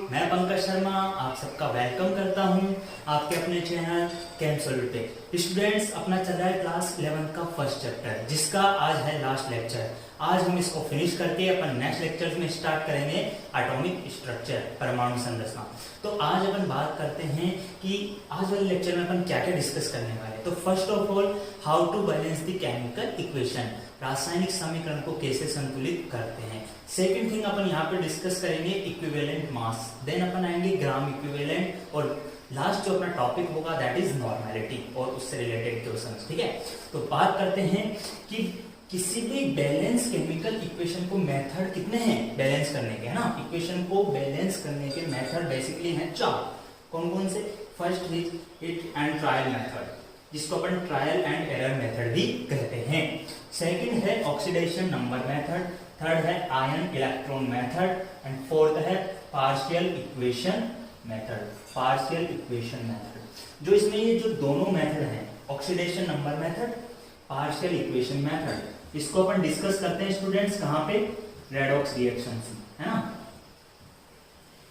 मैं पंकज शर्मा आप सबका वेलकम करता हूं आपके अपने चैनल केमसोल्यूट पे। स्टूडेंट्स, अपना चल रहा है क्लास 11 का फर्स्ट चैप्टर, जिसका आज है लास्ट लेक्चर। आज हम इसको फिनिश करके अपन नेक्स्ट लेक्चर में स्टार्ट करेंगे एटॉमिक स्ट्रक्चर, परमाणु संरचना। तो आज अपन बात करते हैं कि आज वाले लेक्चर में अपन क्या क्या डिस्कस करने वाले हैं। तो first of all, how to balance the chemical equation, रासायनिक समीकरण को कैसे संतुलित करते हैं। सेकंड थिंग अपन यहाँ पे डिस्कस करेंगे इक्विवेलेंट मास, देन अपन आएंगे ग्राम इक्विवेलेंट, और लास्ट जो अपना टॉपिक होगा दैट इज नॉर्मेलिटी और उससे रिलेटेड क्वेश्चंस। ठीक है, तो बात करते हैं कि किसी भी बैलेंस केमिकल इक्वेशन को मेथड कितने हैं बैलेंस करने के, है ना। इक्वेशन को बैलेंस करने के मेथड बेसिकली हैं चार। कौन कौन से? First is hit and trial method, जिसको अपन ट्रायल एंड एरर मेथड भी कहते हैं। सेकंड है ऑक्सीडेशन नंबर मेथड, थर्ड है ion electron method, and fourth है partial equation method. Partial equation method, जो इसमें ये जो दोनों मेथड हैं, oxidation number method, partial equation method, इसको अपन डिस्कस करते हैं स्टूडेंट्स कहाँ पे? रेडॉक्स रिएक्शन से, है ना।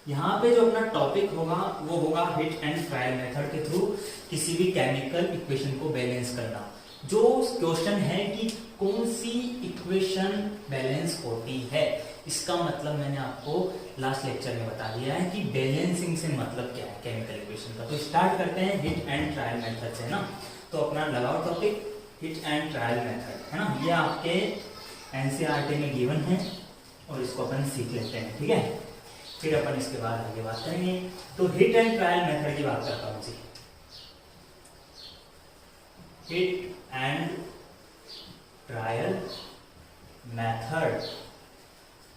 यहाँ पे जो अपना टॉपिक होगा वो होगा हिट एंड ट्रायल मेथड के थ्रू किसी भी केमिकल इक्वेशन को बैलेंस करना। जो क्वेश्चन है कि कौन सी इक्वेशन बैलेंस होती है, इसका मतलब मैंने आपको लास्ट लेक्चर में बता दिया है कि बैलेंसिंग से मतलब क्या है केमिकल इक्वेशन का। तो स्टार्ट करते हैं हिट एंड ट्रायल मेथड से, ना। तो अपना लगाओ topic hit and trial method, है ना। ये आपके एनसीईआरटी में गिवन है और इसको अपन सीख लेते हैं, ठीक है। फिर अपन इसके बाद आगे बात करेंगे। तो हिट एंड ट्रायल मेथड की बात करता हूं जी। हिट एंड ट्रायल मेथड,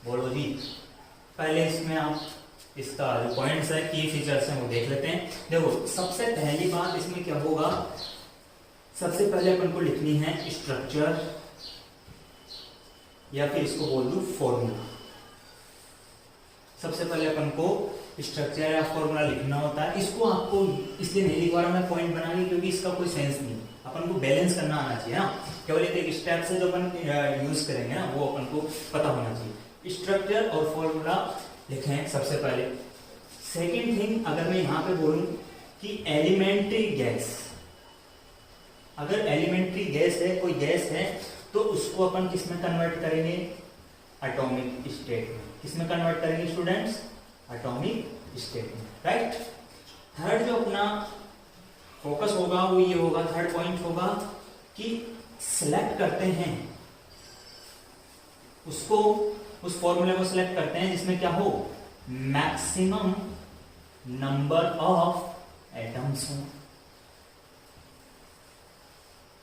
बोलो जी। पहले इसमें आप इसका जो पॉइंट्स है, की फीचर्स हैं, वो देख लेते हैं। देखो, सबसे पहली बात इसमें क्या होगा, सबसे पहले अपन को लिखनी है स्ट्रक्चर, या फिर इसको बोल दूं फॉर्मूला। सबसे पहले अपन को स्ट्रक्चर या फॉर्मूला लिखना होता है। इसको आपको इसलिए नहीं लिखवा रहा मैं पॉइंट बना के, क्योंकि इसका कोई सेंस नहीं। अपन को बैलेंस करना आना चाहिए ना, केवल एक स्टेप से जो अपन यूज करेंगे ना वो अपन को पता होना चाहिए। स्ट्रक्चर और फॉर्मूला लिखें सबसे पहले। सेकेंड थिंग, अगर मैं यहाँ पे बोलूं कि एलिमेंट्री गैस, अगर एलिमेंट्री गैस है, कोई गैस है, तो उसको अपन किसमें कन्वर्ट करेंगे? एटॉमिक स्टेट में। किसमें कन्वर्ट करेंगे स्टूडेंट्स? एटॉमिक स्टेट में, राइट। थर्ड जो अपना फोकस होगा वो ये होगा, थर्ड पॉइंट होगा कि सिलेक्ट करते हैं उसको, उस फॉर्मूले को सिलेक्ट करते हैं जिसमें क्या हो, मैक्सिमम नंबर ऑफ एटम्स हो।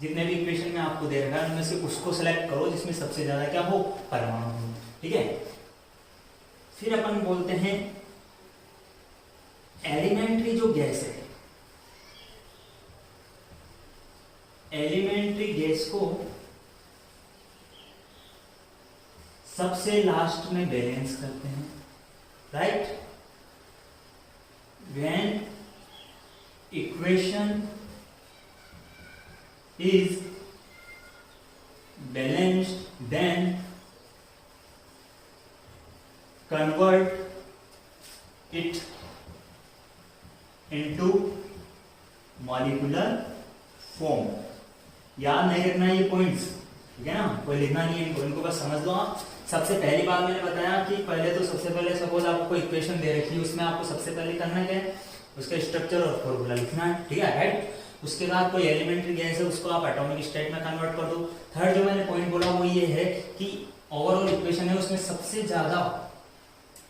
जितने भी इक्वेशन में आपको दे रखा है उनमें से उसको सिलेक्ट करो जिसमें सबसे ज्यादा क्या हो, परमाणु हो, ठीक है। फिर अपन बोलते हैं एलिमेंट्री जो गैस है, एलिमेंट्री गैस को सबसे लास्ट में बैलेंस करते हैं, right. When equation is balanced, then convert it into molecular form। याद नहीं रखना ये पॉइंट्स, ठीक है ना, कोई लिखना नहीं है इनको, बस समझ लो आप। सबसे पहली बात मैंने बताया कि पहले तो सबसे पहले सपोज आपको इक्वेशन दे रखी है, उसमें आपको सबसे पहले करना क्या है, उसका स्ट्रक्चर और फॉर्मूला लिखना है, ठीक है, राइट। उसके बाद कोई एलिमेंट्री गैस है उसको आप एटॉमिक स्टेट में कन्वर्ट कर दो। थर्ड जो मैंने पॉइंट बोला वो ये है कि ओवरऑल इक्वेशन है उसमें सबसे ज्यादा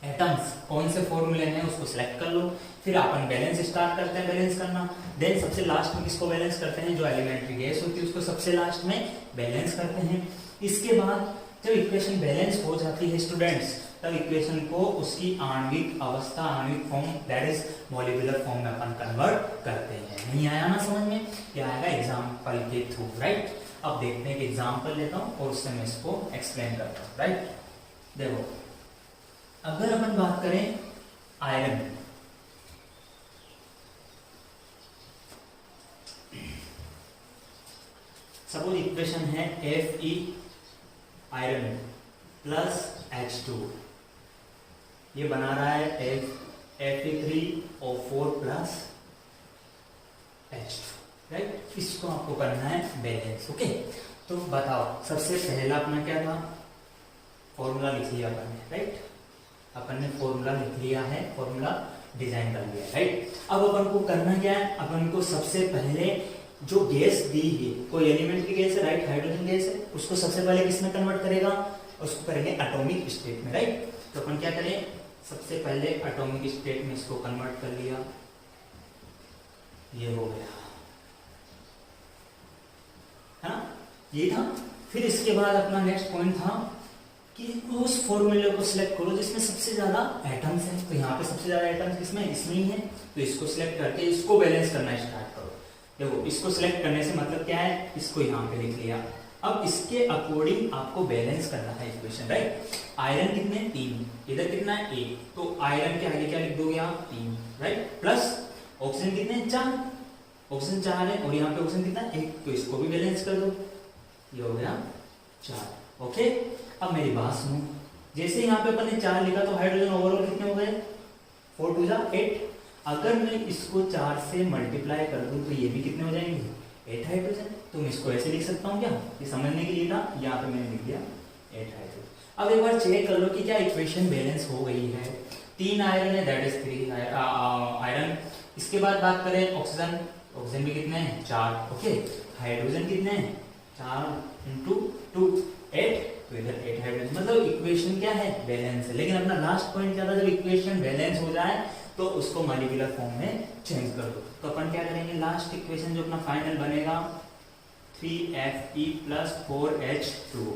एटम्स कौन से फॉर्मूले हैं उसको सिलेक्ट कर लो। फिर अपन बैलेंस स्टार्ट करते हैं, बैलेंस करना। देन सबसे लास्ट में किसको बैलेंस करते हैं, जो एलिमेंट्री गैस होती है उसको सबसे लास्ट में बैलेंस करते हैं। इसके बाद जब इक्वेशन बैलेंस हो जाती है स्टूडेंट्स, तब इक्वेशन को उसकी आणविक अवस्था, आणविक form, that is molecular form में अपन कन्वर्ट करते हैं। नहीं आया ना समझ में? क्या आएगा एग्जांपल के थ्रू, राइट। अब देखते हैं कि एग्जांपल लेता हूं और उससे मैं इसको एक्सप्लेन करता हूं, राइट। देखो, अगर अपन बात करें आयरन, सपोज इक्वेशन है Fe आयरन प्लस H2, ये बना रहा है Fe3O4 प्लस H2, राइट। इसको आपको करना है बैलेंस। ओके, तो बताओ सबसे पहला अपना क्या था, फॉर्मूला लिख लिया अपन ने, राइट। अपन ने फॉर्मूला लिख लिया है, फॉर्मूला डिजाइन कर लिया, राइट। अब अपन को करना क्या है, अपन को सबसे पहले जो गैस दी है, कोई एलिमेंट की गैस है, राइट, हाइड्रोजन गैस है, उसको सबसे पहले किसमें कन्वर्ट करेगा, उसको करेंगे एटॉमिक स्टेट में, राइट। तो अपन क्या करें, सबसे पहले एटॉमिक स्टेट में इसको कन्वर्ट कर लिया, ये हो गया, है ना, ये था। फिर इसके बाद अपना नेक्स्ट पॉइंट था कि उस फॉर्मूले को सिलेक्ट करो जिसमें सबसे ज्यादा एटम्स हैं। तो यहाँ पे सबसे ज्यादा एटम्स किसमें, इसमें ही है, तो इसको सिलेक्ट करके इसको बैलेंस करना स्टार्ट करो। देखो इसको सिलेक्ट करने से मतलब क्या है, इसको यहाँ पे लिख लिया। अब इसके अकॉर्डिंग आपको बैलेंस करना है इक्वेशन, राइट। आयरन कितने, 3, इधर कितना है 1, तो आयरन के आगे क्या लिख दोगे आप, 3, राइट, प्लस ऑक्सीजन कितने, 4, ऑक्सीजन 4 है, और यहाँ पे ऑक्सीजन कितना 1, तो इसको भी बैलेंस कर दो, ये हो गया 4। ओके, अब मेरी बात सुनो, जैसे यहाँ पे अपन ने 4 लिखा तो हाइड्रोजन ओवरऑल कितने हो गए, 4 2 जा 8। अगर मैं इसको 4 से मल्टीप्लाई कर दूं तो ये भी कितने हो जाएंगे, 8 हाइड्रोजन। तो मैं इसको ऐसे लिख सकता हूँ क्या, ये समझने के लिए था, यहाँ पे मैंने लिख दिया 8 हाइड्रोजन। अब एक बार चेक कर लो कि क्या इक्वेशन बैलेंस हो गई है। 3 आयरन है, दैट इज 3 आयरन। इसके बाद बात करें ऑक्सीजन, ऑक्सीजन भी कितने हैं, 4। ओके, हाइड्रोजन कितने हैं, 4 × 2 8, तो इधर 8 हाइड्रोजन, मतलब इक्वेशन क्या है, बैलेंस है। लेकिन अपना लास्ट पॉइंट क्या था, जब इक्वेशन बैलेंस हो जाए तो उसको मॉलिक्यूलर फॉर्म में चेंज कर दो। तो अपन क्या करेंगे, लास्ट इक्वेशन जो अपना फाइनल बनेगा 3Fe + 4H2O,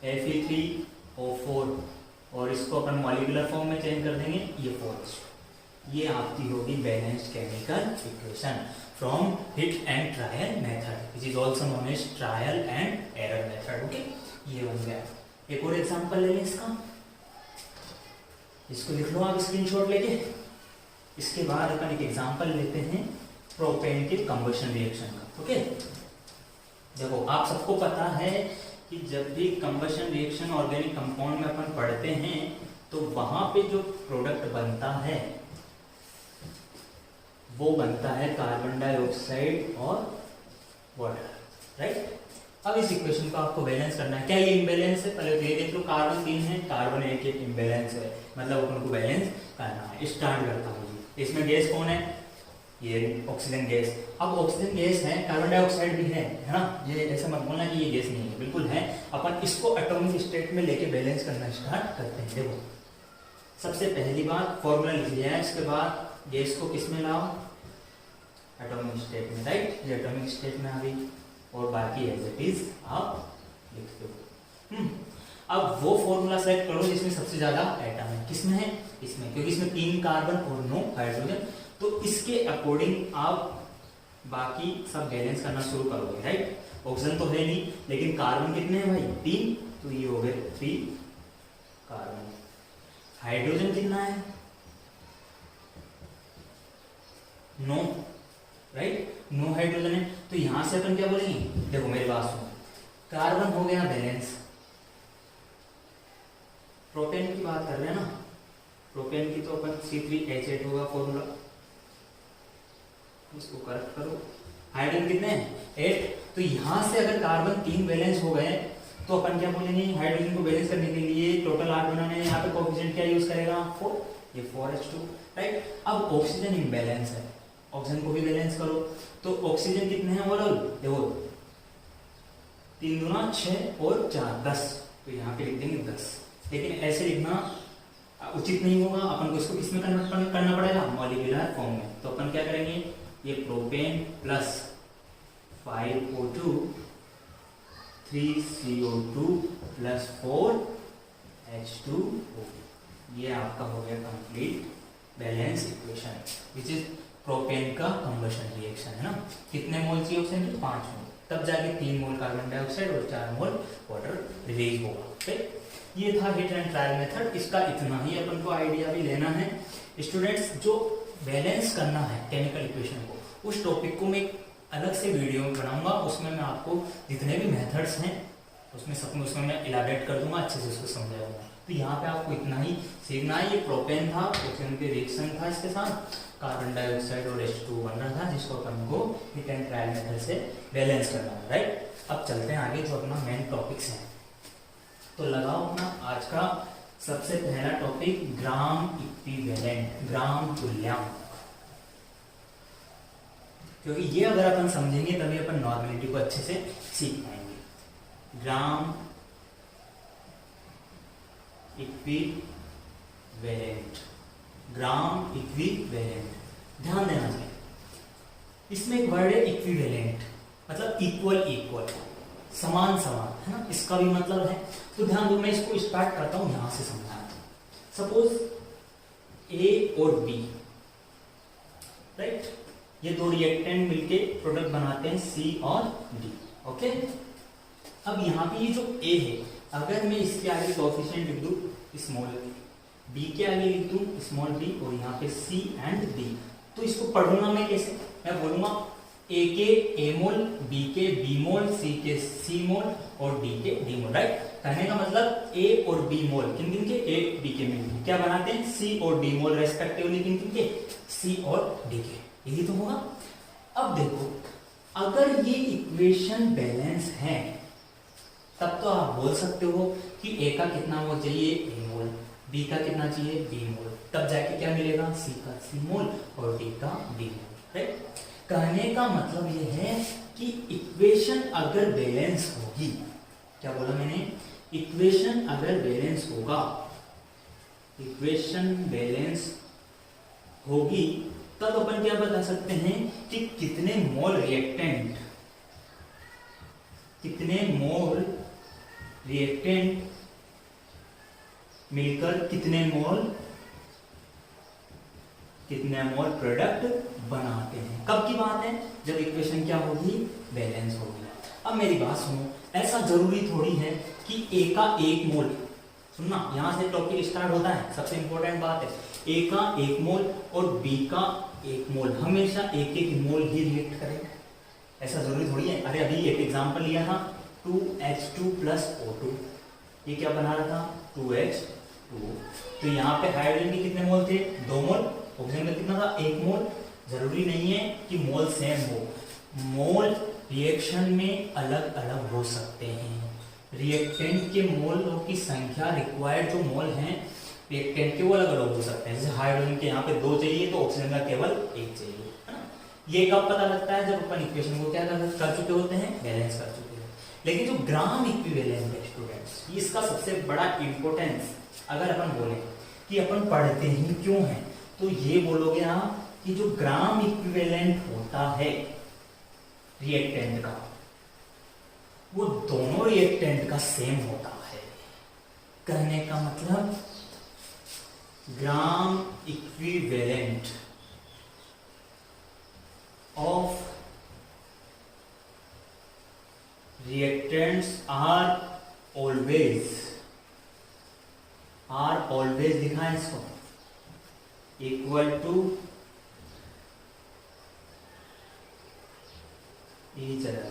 Fe3O4, और इसको अपन मॉलिक्यूलर फॉर्म में चेंज कर देंगे, ये 4H2। ये आपकी होगी balanced chemical equation from hit and trial method, which is also known as trial and error method. Okay, ये बन गया। एक और एग्जांपल ले लें इसका, इसको लिख लो आप स्क्रीनशॉट लेके। इसके बाद अपन एक एग्जांपल लेते हैं प्रोपेन के कंबशन रिएक्शन का। ओके, देखो आप सबको पता है कि जब भी कंबशन रिएक्शन ऑर्गेनिक कंपाउंड में अपन पढ़ते हैं तो वहां पे जो प्रोडक्ट बनता है वो बनता है कार्बन डाइऑक्साइड और वाटर, राइट। अब इस इक्वेशन को आपको बैलेंस करना है। क्या ये इम्बैलेंस है, पहले तो ये देख लो, कार्बन 3 है, कार्बन 1 इम्बैलेंस है, मतलब अपन को बैलेंस करना है। स्टार्ट करता हूँ, इसमें गैस कौन है, ये ऑक्सीजन गैस। अब ऑक्सीजन गैस है, कार्बन डाइऑक्साइड भी है ना, ये ऐसा मत बोलना कि ये गैस नहीं है, बिल्कुल है। अपन इसको एटॉमिक स्टेट में लेके बैलेंस करना स्टार्ट करते हैं। देखो सबसे पहली बात फॉर्मूला लिख लिया है, इसके बाद गैस को किस में लाओ, एटॉमिक स्टेट में, राइट। ये एटॉमिक स्टेट में आ गई, और बाकी एज इट इज आप लिख दो। अब वो फॉर्मूला सेट करो जिसमें सबसे ज्यादा एटम है, किसमें है, इसमें, क्योंकि इसमें 3 कार्बन और 9 हाइड्रोजन। तो इसके अकॉर्डिंग आप बाकी सब बैलेंस करना शुरू करोगे, राइट। ऑक्सीजन तो है नहीं, लेकिन कार्बन कितने हैं भाई, 3, तो ये हो गए 3 कार्बन। हाइड्रोजन कितना है, 9, राइट, 9 हाइड्रोजन है। तो यहां से अपन क्या बोलेंगे, देखो मेरी बात सुनो, कार्बन हो गया बैलेंस। प्रोपेन की बात कर रहे हैं ना, प्रोपेन की तो अपन C3H8 होगा फॉर्मूला, इसको करेक्ट करो। हाइड्रोजन कितने हैं, 8। तो यहां से अगर कार्बन 3 बैलेंस हो गए तो अपन क्या बोलेंगे, हाइड्रोजन को बैलेंस करने के लिए टोटल 8 बनाने, यहाँ पे कोएफिशिएंट क्या यूज करेगा, 4, ये 4H2, राइट। अब ऑक्सीजन इम्बैलेंस है, ऑक्सीजन को भी बैलेंस करो। तो ऑक्सीजन कितने हैं ओवरऑल, देखो 3 दूना 6 और 4 10, तो यहाँ पे लिख देंगे 10। लेकिन ऐसे लिखना उचित नहीं होगा, अपन को इसको किसमें कन्वर्ट करना पड़ेगा, मॉलिक्यूलर फॉर्म में। तो अपन क्या करेंगे, ये propane plus 5O2 3CO2 plus 4H2O, ये आपका हो गया complete balance equation, which is propane का कंबशन रिएक्शन, है ना। कितने मोल चाहिए ऑक्सीजन के, 5 मोल, तब जाके 3 मोल कार्बन डाइऑक्साइड और 4 मोल वाटर रिलीज होगा। ठीक, ये था हिट एंड ट्रायल मेथड। इसका इतना ही अपन को आइडिया भी लेना है स्टूडेंट्स। जो बैलेंस करना है केमिकल इक्वेशन को, उस टॉपिक को मैं अलग से वीडियो में बनाऊंगा, उसमें मैं आपको जितने भी मेथड्स हैं उसमें मैं इलाबरेट कर दूंगा, अच्छे से उसको समझाऊंगा। तो यहाँ पे आपको इतना ही सीखना है। ये प्रोपेन था, ऑक्सीजन के रिएक्शन था, इसके साथ कार्बन डाइऑक्साइड और H2 बन रहा था, जिसको अपन को हिट एंड ट्रायल मेथड से बैलेंस करना है, राइट। अब चलते हैं आगे जो अपना मेन टॉपिक्स है। तो लगाओ अपना आज का सबसे पहला टॉपिक ग्राम इक्विवेलेंट, ग्राम तुल्यांक। क्योंकि ये अगर अपन समझेंगे तभी अपन नॉर्मेलिटी को अच्छे से सीख पाएंगे। ग्राम इक्विवेलेंट, ग्राम इक्विवेलेंट, ध्यान देना चाहिए। इसमें एक वर्ड है इक्विवेलेंट, मतलब इक्वल इक्वल, समान समान, है ना, इसका भी मतलब है। तो ध्यान दो, मैं इसको स्टार्ट करता हूं यहां से समझाना। सपोज ए और बी, राइट, ये दो रिएक्टेंट मिलके प्रोडक्ट बनाते हैं सी और डी, ओके। अब यहाँ पे ये जो ए है, अगर मैं इसके आगे कोएफिशिएंट लिख दूं स्मॉल बी के आगे लिख दूं स्मॉल बी और यहाँ पे सी एंड डी, तो इसको पढ़ूंगा मैं कैसे? मैं बोलूंगा ए के ए मोल, बी के बी मोल, सी के सी मोल और डी के डी मोल, राइट। कहने का मतलब ए और बी मोल किन किन के? ए बी के मिलकर क्या बनाते हैं? सी और डी मोल रेस्पेक्टिवली किन किन के? सी और डी के, यही तो होगा। अब देखो, अगर ये इक्वेशन बैलेंस है तब तो आप बोल सकते हो कि ए का कितना मोल चाहिए? ए मोल, बी का कितना चाहिए? बी मोल, तब जाके क्या मिलेगा? सी का सी मोल और डी का डी मोल, राइट। कहने का मतलब ये है कि इक्वेशन अगर बैलेंस होगी, क्या बोला मैंने? इक्वेशन अगर बैलेंस होगा, इक्वेशन बैलेंस होगी तब अपन क्या बता सकते हैं कि कितने मोल रिएक्टेंट, कितने मोल रिएक्टेंट मिलकर कितने मोल प्रोडक्ट बनाते हैं। कब की बात है? जब इक्वेशन क्या होगी? बैलेंस होगी। अब मेरी बात सुनो, ऐसा जरूरी थोड़ी है कि ए का एक मोल, सुनना, यहां से टॉपिक स्टार्ट होता है, सबसे इंपॉर्टेंट बात है, ए का एक मोल और बी का एक मोल हमेशा एक एक मोल ही रिएक्ट करेंगे, ऐसा जरूरी थोड़ी है। अरे अभी एक एग्जांपल लिया था 2H2 + O2, ये क्या बना रहा था? 2H2। तो यहाँ पे हाइड्रोजन के कितने मोल थे? 2 मोल। ऑक्सीजन का कितना था? 1 मोल। जरूरी नहीं है कि मोल सेम हो, मोल रिएक्शन में अलग अलग हो सकते हैं। रिएक्टेंट के मोलों की संख्या, रिक्वायर्ड जो मोल हैं रिएक्टेंट के, वो अलग अलग हो सकते हैं। जैसे हाइड्रोजन के यहाँ पे 2 चाहिए तो ऑक्सीजन का केवल 1 चाहिए, है ना। ये कब पता लगता है? जब अपन इक्वेशन को क्या कर चुके होते हैं? बैलेंस कर चुके हैं। लेकिन जो ग्राम इक्विवेलेंट है स्टूडेंट्स, इसका सबसे बड़ा इंपॉर्टेंस अगर अपन बोले कि अपन पढ़ते ही क्यों हैं, तो ये बोलोगे आप कि जो ग्राम इक्विवेलेंट होता है रिएक्टेंट का, वो दोनों रिएक्टेंट का सेम होता है। कहने का मतलब ग्राम equivalent of reactants are always लिखा है इसको, इक्वल टू यही चला,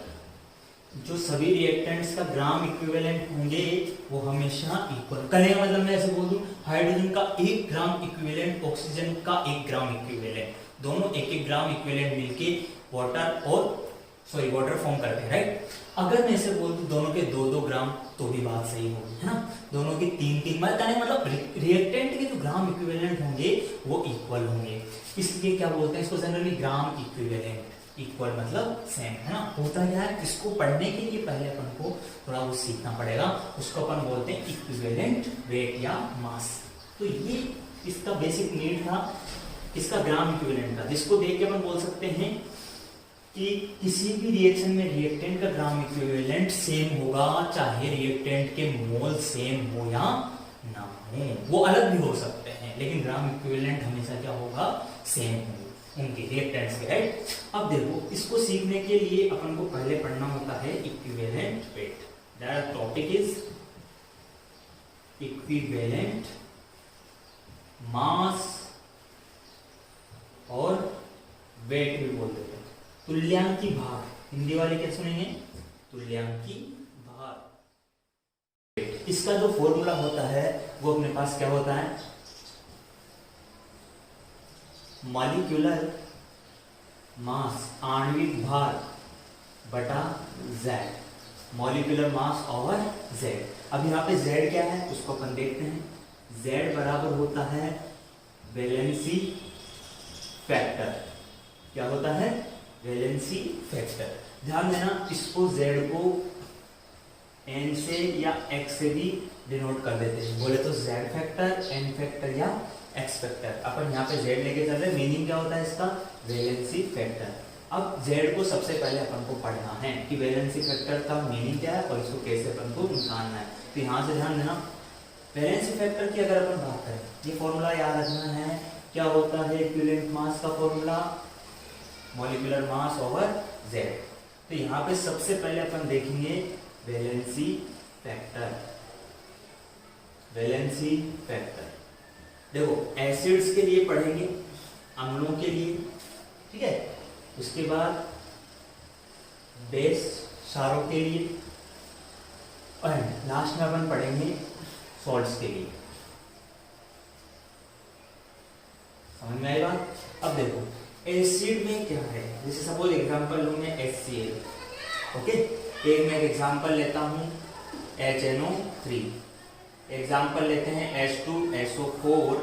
जो सभी रिएक्टेंट्स का ग्राम इक्विवेलेंट होंगे वो हमेशा इक्वल। करने का मतलब मैं ऐसे बोल दूं, हाइड्रोजन का 1 ग्राम इक्विवेलेंट, ऑक्सीजन का 1 ग्राम इक्विवेलेंट, दोनों 1-1 ग्राम इक्विवेलेंट मिलके वाटर फॉर्म करते हैं, राइट। अगर मैं ऐसे बोल दूं दोनों के 2-2 ग्राम, तो भी बात सही होगी, है ना। दोनों के 3-3, मतलब रिएक्टेंट के जो ग्राम इक्विवेलेंट होंगे वो इक्वल होंगे, इसलिए क्या बोलते हैं इसको जनरली? Gram equivalent. इक्वल मतलब सेम, है ना। होता क्या है, इसको पढ़ने के लिए पहले अपन को थोड़ा वो सीखना पड़ेगा, उसको अपन बोलते हैं इक्विवेलेंट वेट या मास। तो ये इसका बेसिक नीड था, इसका ग्राम इक्विवेलेंट का, जिसको देख के अपन बोल सकते हैं कि किसी भी रिएक्शन में रिएक्टेंट का ग्राम इक्विवेलेंट सेम होगा, चाहे रिएक्टेंट के मोल सेम हो या ना हो, वो अलग भी हो सकते हैं, लेकिन ग्राम इक्विवेलेंट हमेशा क्या होगा? सेम होगा उनके रिएक्टेंट्स के, राइट। अब देखो, इसको सीखने के लिए अपन को पहले पढ़ना होता है equivalent weight. That topic is equivalent mass और वेट भी बोल देते हैं। तुल्यांकी भार, हिंदी वाले क्या सुनेंगे? तुल्यांकी भार। इसका जो फॉर्मूला होता है वो अपने पास क्या होता है, मॉलिक्यूलर मास आणविक भार बटा Z, molecular mass over Z। अब यहाँ पे Z क्या है उसको अपन देखते हैं। Z बराबर होता है वैलेंसी फैक्टर। क्या होता है, वैलेंसी फैक्टर। ध्यान देना, इसको Z को N से या X से भी डिनोट कर देते हैं। बोले तो Z फैक्टर, N फैक्टर या X फैक्टर। अपन यहाँ पे Z लेके चल रहे, मीनिंग क्या होता है इसका, वैलेंसी फैक्टर। अब Z को सबसे पहले अपन को पढ़ना है कि वैलेंसी फैक्टर का मीनिंग क्या है और इसको कैसे अपन को निकालना है। तो यहाँ से ध्यान देना, वैलेंसी फैक्टर की अगर अपन बात करें, ये फॉर्मूला याद रखना है। क्या होता है इक्विवेलेंट मास का formula, molecular mass over Z। तो यहाँ पे सबसे पहले अपन देखेंगे वैलेंसी फैक्टर। वैलेंसी फैक्टर देखो एसिड्स के लिए पढ़ेंगे, अम्लों के लिए, ठीक है। उसके बाद बेस क्षारों के लिए और लास्ट में अपन पढ़ेंगे सॉल्ट्स के लिए। समझ में आई बात। अब देखो एसिड में क्या है, जैसे सपोज एग्जांपल लूं मैं HCl, ओके। एक मैं एग्जांपल लेता हूं HNO3, एग्जांपल लेते हैं H2SO4,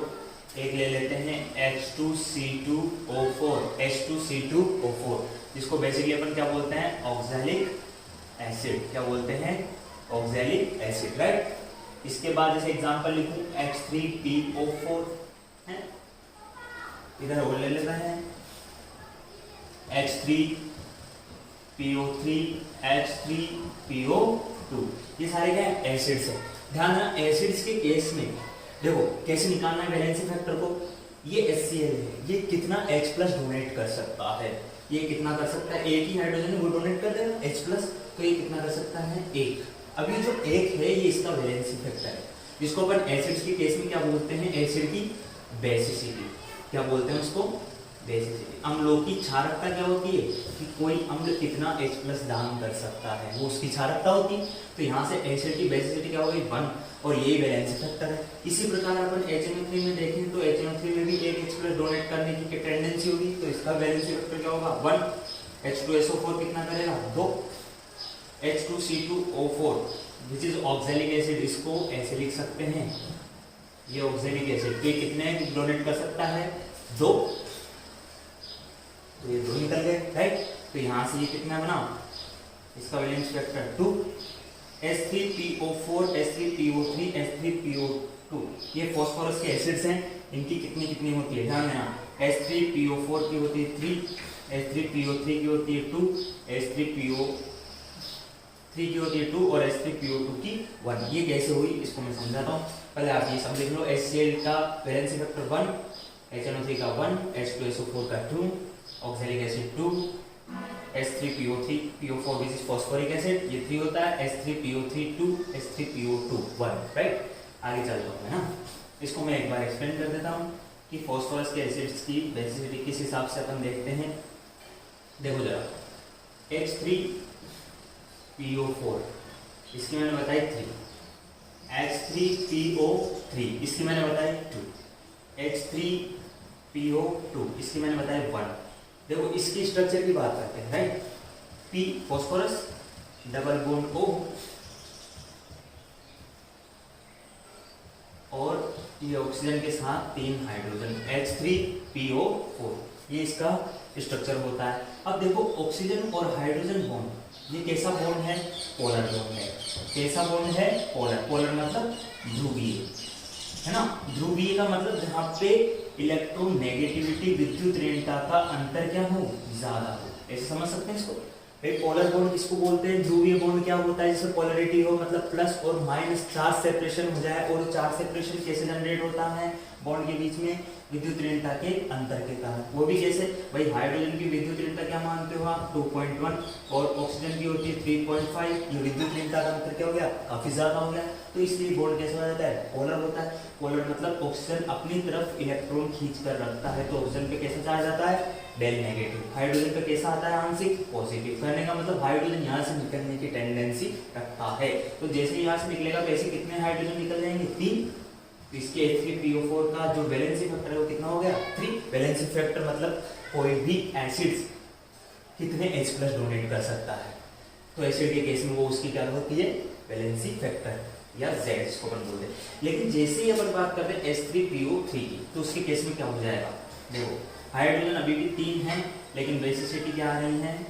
एक ले लेते हैं H2C2O4, जिसको बेसिकली अपन क्या बोलते हैं, ऑक्सैलिक एसिड। क्या बोलते हैं, ऑक्सैलिक एसिड, राइट। इसके बाद जैसे एग्जांपल लिखूं H3PO4 है, इधर और ले लेते हैं H3PO3, H3PO2, ये सारे क्या है, एसिड्स है। ध्यान रखना एसिड्स के केस में देखो कैसे निकालना है वैलेंसी फैक्टर को। ये HCl है, ये कितना H प्लस डोनेट कर सकता है, ये कितना कर सकता है, एक ही हाइड्रोजन है वो डोनेट कर देगा H प्लस, तो ये कितना कर सकता है, एक। अभी जो एक है ये इसका वैलेंसी फैक्टर है, जिसको अपन एसिड्स के केस में क्या बोलते हैं, एसिड की बेसिसिटी। क्या बोलते हैं उसको, बेसिसिटी। अम्लों की क्षारकता क्या होती है कि कोई अम्ल कितना H प्लस दान कर सकता है, वो उसकी क्षारकता होती है। तो यहाँ से एसिड की बेसिसिटी क्या होगी, 1, और यही वैलेंसी फैक्टर है। इसी प्रकार अपन HNO3 में देखें तो HNO3 में भी एक H प्लस डोनेट करने की टेंडेंसी होगी, तो इसका वैलेंसी फैक्टर क्या होगा, 1। H2SO4 कितना करेगा, 2। H2C2O4 which is oxalic acid, इसको ऐसे लिख सकते हैं, ये ऑक्सैलिक एसिड, तो ये कितने डोनेट कर सकता है, 2। तो ये 2 निकल गए, राइट। तो यहाँ से ये कितना बना, इसका valency factor 2। H3PO4, H3PO3, H3PO2, ये फॉस्फोरस के एसिड्स हैं, इनकी कितनी कितनी होती है, ध्यान देना। H3PO4 की होती है 3, H3PO3 की होती है 2, H3PO3 की होती है 2 और H3PO2 की 1। ये कैसे हुई इसको मैं समझाता हूँ, पहले आप ये सब देख लो। HCl का वैलेंसी फैक्टर 1, HNO3 का 1, H2SO4 का 2, oxalic acid 2, H3PO4 which is phosphoric acid, ये 3 होता है, H3PO3 2, H3PO2 1, राइट। आगे चलता हूँ मैं ना, इसको मैं एक बार एक्सप्लेन कर देता हूँ कि फॉस्फोरस के एसिड्स की बेसिसिटी किस हिसाब से अपन देखते हैं। देखो जरा H3PO4 इसकी मैंने बताई 3, H3PO3 इसकी मैंने बताई 2, H3PO2 इसकी मैंने बताई 1। देखो इसकी स्ट्रक्चर की बात करते हैं, right. P phosphorus, double bond O, और ये ऑक्सीजन के साथ 3 हाइड्रोजन, H3PO4, ये इसका स्ट्रक्चर होता है। अब देखो ऑक्सीजन और हाइड्रोजन बॉन्ड, ये कैसा बॉन्ड है, पोलर बॉन्ड है। कैसा बॉन्ड है, पोलर। पोलर मतलब ध्रुवीय, है ना। ध्रुवीय का मतलब जहाँ पे इलेक्ट्रोनेगेटिविटी, विद्युत ऋणता का अंतर क्या हो, ज्यादा हो, ऐसे समझ सकते हैं इसको। पोलर बॉन्ड किसको बोलते हैं, ध्रुवीय बॉन्ड क्या होता है, जिसमें पोलरिटी हो, मतलब प्लस और माइनस चार्ज सेपरेशन हो जाए। और चार्ज सेपरेशन कैसे जनरेट होता है, बॉन्ड के बीच में विद्युत ऋणता के अंतर के कारण। वो भी कैसे भाई, हाइड्रोजन की विद्युत ऋणता क्या मानते हो आप 2.1 और ऑक्सीजन की होती है 3.5। ये विद्युत ऋणता का अंतर क्या हो गया, काफी ज्यादा हो गया। तो इसलिए बॉन्ड कैसा हो जाता है, पोलर होता है। पोलर मतलब ऑक्सीजन अपनी तरफ इलेक्ट्रॉन खींच कर रखता है, तो ऑक्सीजन पे कैसा चार्ज आता है, डेल नेगेटिव। हाइड्रोजन पे कैसा आता है, आंशिक पॉजिटिव। कहने का मतलब हाइड्रोजन यहाँ से निकलने की टेंडेंसी रखता है। तो जैसे ही यहाँ से निकलेगा वैसे कितने हाइड्रोजन निकल जाएंगे, 3। तो इसके H3PO4 का जो वैलेंसी फैक्टर है वो कितना हो गया, 3। वैलेंसी फैक्टर मतलब कोई भी एसिड कितने H+ डोनेट कर सकता है। तो एसिड के केस में वो उसकी क्या होती है, वैलेंसी फैक्टर या Z इसको अपन बोलते हैं। लेकिन जैसे ही अपन बात करते हैं H3PO3 की, तो उसके केस में क्या हो जाएगा, देखो हाइड्रोजन अभी भी 3 है, लेकिन बेसिसिटी क्या आ रही है,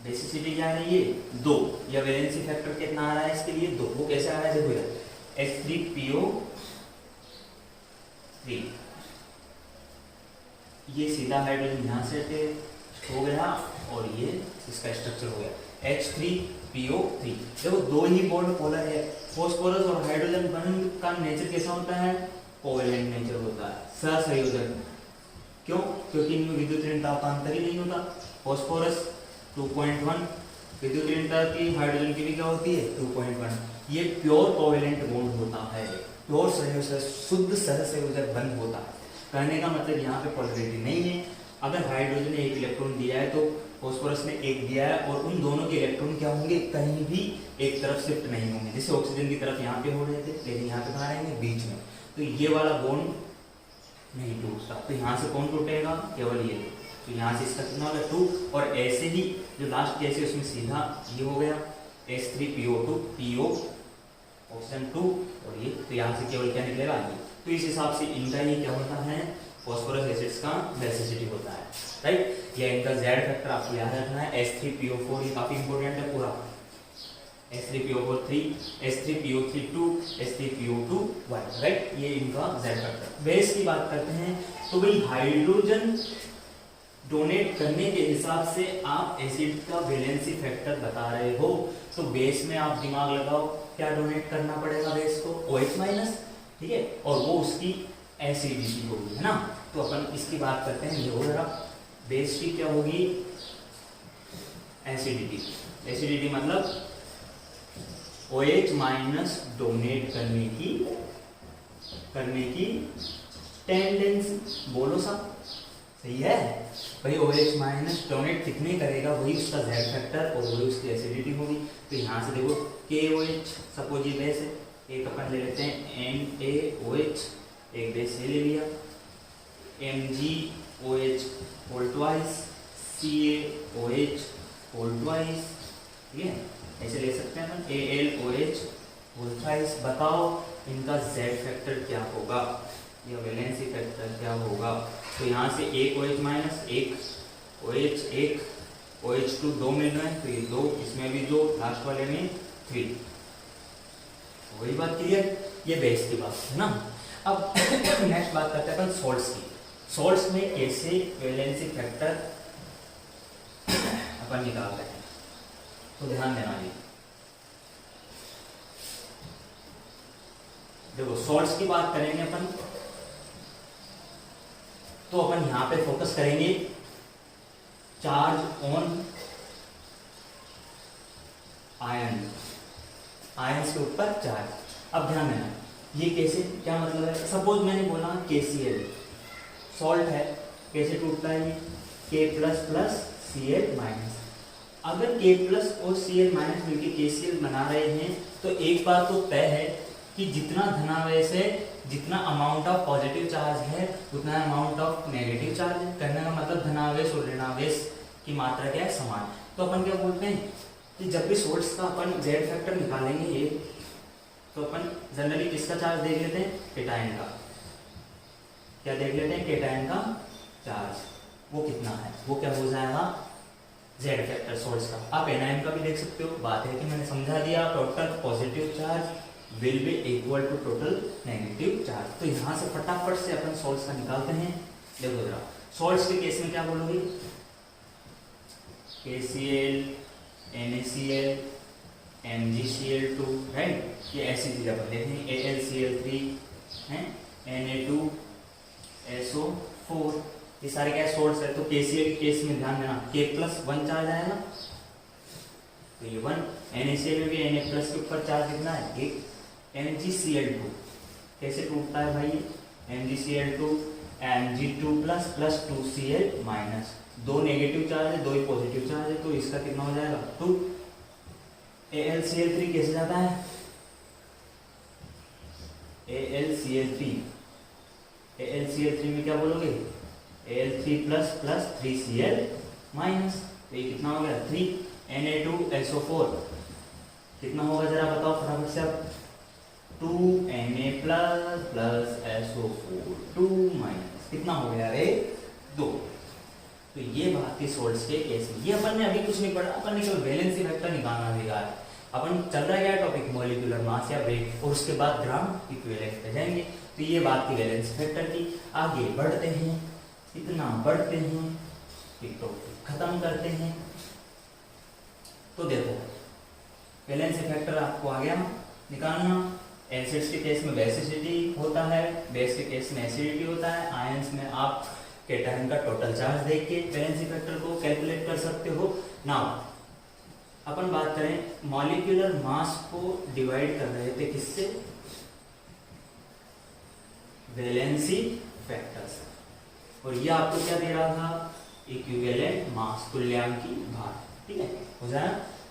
बेसिसिटी क्या आ रही है, 2। या वैलेंसी फैक्टर कितना आ रहा है इसके लिए, 2। वो कैसे आ रहा है, देखो H3PO3, ये सीधा हाइड्रोजन यहाँ से हो गया और ये इसका स्ट्रक्चर हो गया H3PO3। देखो 2 ही बॉन्ड पोलर है। फॉस्फोरस और हाइड्रोजन बॉन्ड का नेचर कैसा होता है, कोवेलेंट नेचर होता है, सहसंयोजक। क्यों, क्योंकि इनमें विद्युत ऋणता का अंतर ही नहीं होता। फॉस्फोरस 2.1 विद्युत ऋणता की, हाइड्रोजन की भी क्या होती है 2.1। ये प्योर कोवेलेंट बॉन्ड होता है, प्योर शुद्ध सहसंयोजक बंध होता है। कहने का मतलब यहाँ पे पोलैरिटी नहीं है। अगर हाइड्रोजन ने 1 इलेक्ट्रॉन दिया है तो फॉस्फोरस ने 1 दिया है, और उन दोनों के इलेक्ट्रॉन क्या होंगे, कहीं भी एक तरफ शिफ्ट नहीं होंगे। जैसे ऑक्सीजन की तरफ यहाँ पे हो रहे थे, लेकिन यहाँ पे कहाँ रहेंगे, बीच में। तो ये वाला बॉन्ड नहीं टूटता। तो यहाँ से कौन टूटेगा, केवल ये। तो यहाँ से इसका कितना होगा 2, और ऐसे ही जो लास्ट केस है उसमें सीधा ये हो गया H3PO2 PO ऑक्सीजन 2, और ये तो यहाँ से केवल क्या निकलेगा, ये। तो इस हिसाब से इनका ये क्या होता है, फॉस्फोरस एसिड्स का बेसिसिटी होता है, राइट। या इनका Z फैक्टर आपको याद रखना है। H3PO4 ये काफी इंपॉर्टेंट है पूरा, H3PO4 3, H3PO3 2, H3PO2 1, राइट। ये इनका Z फैक्टर। बेस की बात करते हैं तो भाई हाइड्रोजन डोनेट करने के हिसाब से आप एसिड का वैलेंसी फैक्टर बता रहे हो, तो बेस में आप दिमाग लगाओ, क्या डोनेट करना पड़ेगा बेस को, OH-, ठीक है, और वो उसकी एसिडिटी होगी, है ना। तो अपन इसकी बात करते हैं, ये हो जरा, बेस की क्या होगी, एसिडिटी। एसिडिटी मतलब OH- डोनेट करने की टेंडेंसी, बोलो सब सही है भाई। OH- डोनेट कितने करेगा, वही उसका Z फैक्टर और वही उसकी एसिडिटी होगी। तो यहाँ से देखो KOH, सपोज ये बेस है, एक अपन ले लेते हैं NaOH, एक बेस से ले लिया, MgOH whole twice, CaOH whole twice, ठीक है, ऐसे ले सकते हैं अपन AlOH होल ट्वाइस। बताओ इनका Z फैक्टर क्या होगा, या वैलेंसी फैक्टर क्या होगा। तो यहाँ से एक OH-, एक OH, एक OH2, 2 मिल रहे हैं, तो ये 2, इसमें भी 2, लास्ट वाले में 3। वही बात क्लियर, ये बेस की बात है ना। अब नेक्स्ट बात करते हैं अपन सॉल्ट्स की। सॉल्ट्स में कैसे वैलेंसी फैक्टर अपन निकालते हैं, तो ध्यान देना जी। देखो सॉल्ट्स की बात करेंगे अपन, तो अपन यहां पे फोकस करेंगे चार्ज ऑन आयन, आयंस के ऊपर चार्ज। अब ध्यान देना, ये कैसे, क्या मतलब है, सपोज मैंने बोला KCl सॉल्ट है, कैसे टूटता है ये, K++ Cl-। अगर K+ और Cl- मिलकर KCl बना रहे हैं, तो एक बात तो तय है कि जितना धनावेश है, जितना अमाउंट ऑफ पॉजिटिव चार्ज है, उतना अमाउंट ऑफ नेगेटिव चार्ज है। कहने का मतलब धनावेश और ऋणावेश की मात्रा क्या है, समान। तो अपन क्या बोलते हैं कि जब भी सोर्स का अपन Z फैक्टर निकालेंगे ये, तो अपन जनरली किसका चार्ज देख लेते हैं, केटायन का। क्या देख लेते हैं, केटायन का चार्ज, वो कितना है, वो क्या हो जाएगा Z फैक्टर सोर्स का। आप एनायन का भी देख सकते हो। बात है कि मैंने समझा दिया, total positive charge will be equal to total negative charge. तो यहाँ से फटाफट से अपन सोल्ट्स का निकालते हैं। देखो जरा, सोल्ट्स के केस में क्या बोलोगे, KCl, NaCl, MgCl2, राइट। ये ऐसी चीज अपन देखेंगे, AlCl3, हैं Na2SO4, ये सारे क्या सोल्ट्स है। तो KCl के केस में ध्यान देना K+1 चार्ज आएगा, तो ये 1। NaCl में भी Na प्लस के ऊपर चार्ज कितना है, एक MgCl2। कैसे टूटता है भाई, MgCl2 Mg2 plus plus 2Cl minus, दो नेगेटिव चार्ज है, दो ही पॉजिटिव चार्ज है, तो इसका कितना हो जाएगा 2। AlCl3 कैसे जाता है, AlCl3 में क्या बोलोगे, Al3 plus plus 3Cl minus, तो ये कितना हो गया 3। Na2SO4 कितना होगा जरा बताओ फटाफट से आप, 2Na plus plus SO4 2 minus, कितना हो गया रे 2। तो ये बात थी सोल्ट्स के केस में। ये अपन ने अभी कुछ नहीं पढ़ा, अपन ने केवल वैलेंसी फैक्टर निकालना सीखा है। अपन चल रहा है क्या टॉपिक, मॉलिक्यूलर मास या वेट, और उसके बाद ग्राम इक्विवेलेंस पे जाएंगे। तो ये बात थी वैलेंसी फैक्टर की। आगे बढ़ते हैं, इतना बढ़ते हैं एक तो खत्म करते हैं। तो देखो वैलेंसी फैक्टर आपको आ गया निकालना। एसिड्स के केस में बेसिसिटी होता है, बेस के केस में एसिडिटी होता है, आयंस में आप केटायन का टोटल चार्ज देख के वैलेंसी फैक्टर को कैलकुलेट कर सकते हो। नाउ अपन बात करें मॉलिक्यूलर मास को डिवाइड कर रहे थे किससे, वैलेंसी फैक्टर से, और ये आपको क्या दे रहा था, इक्विवेलेंट मास, तुल्यांकी भार। ठीक है, हो जाए।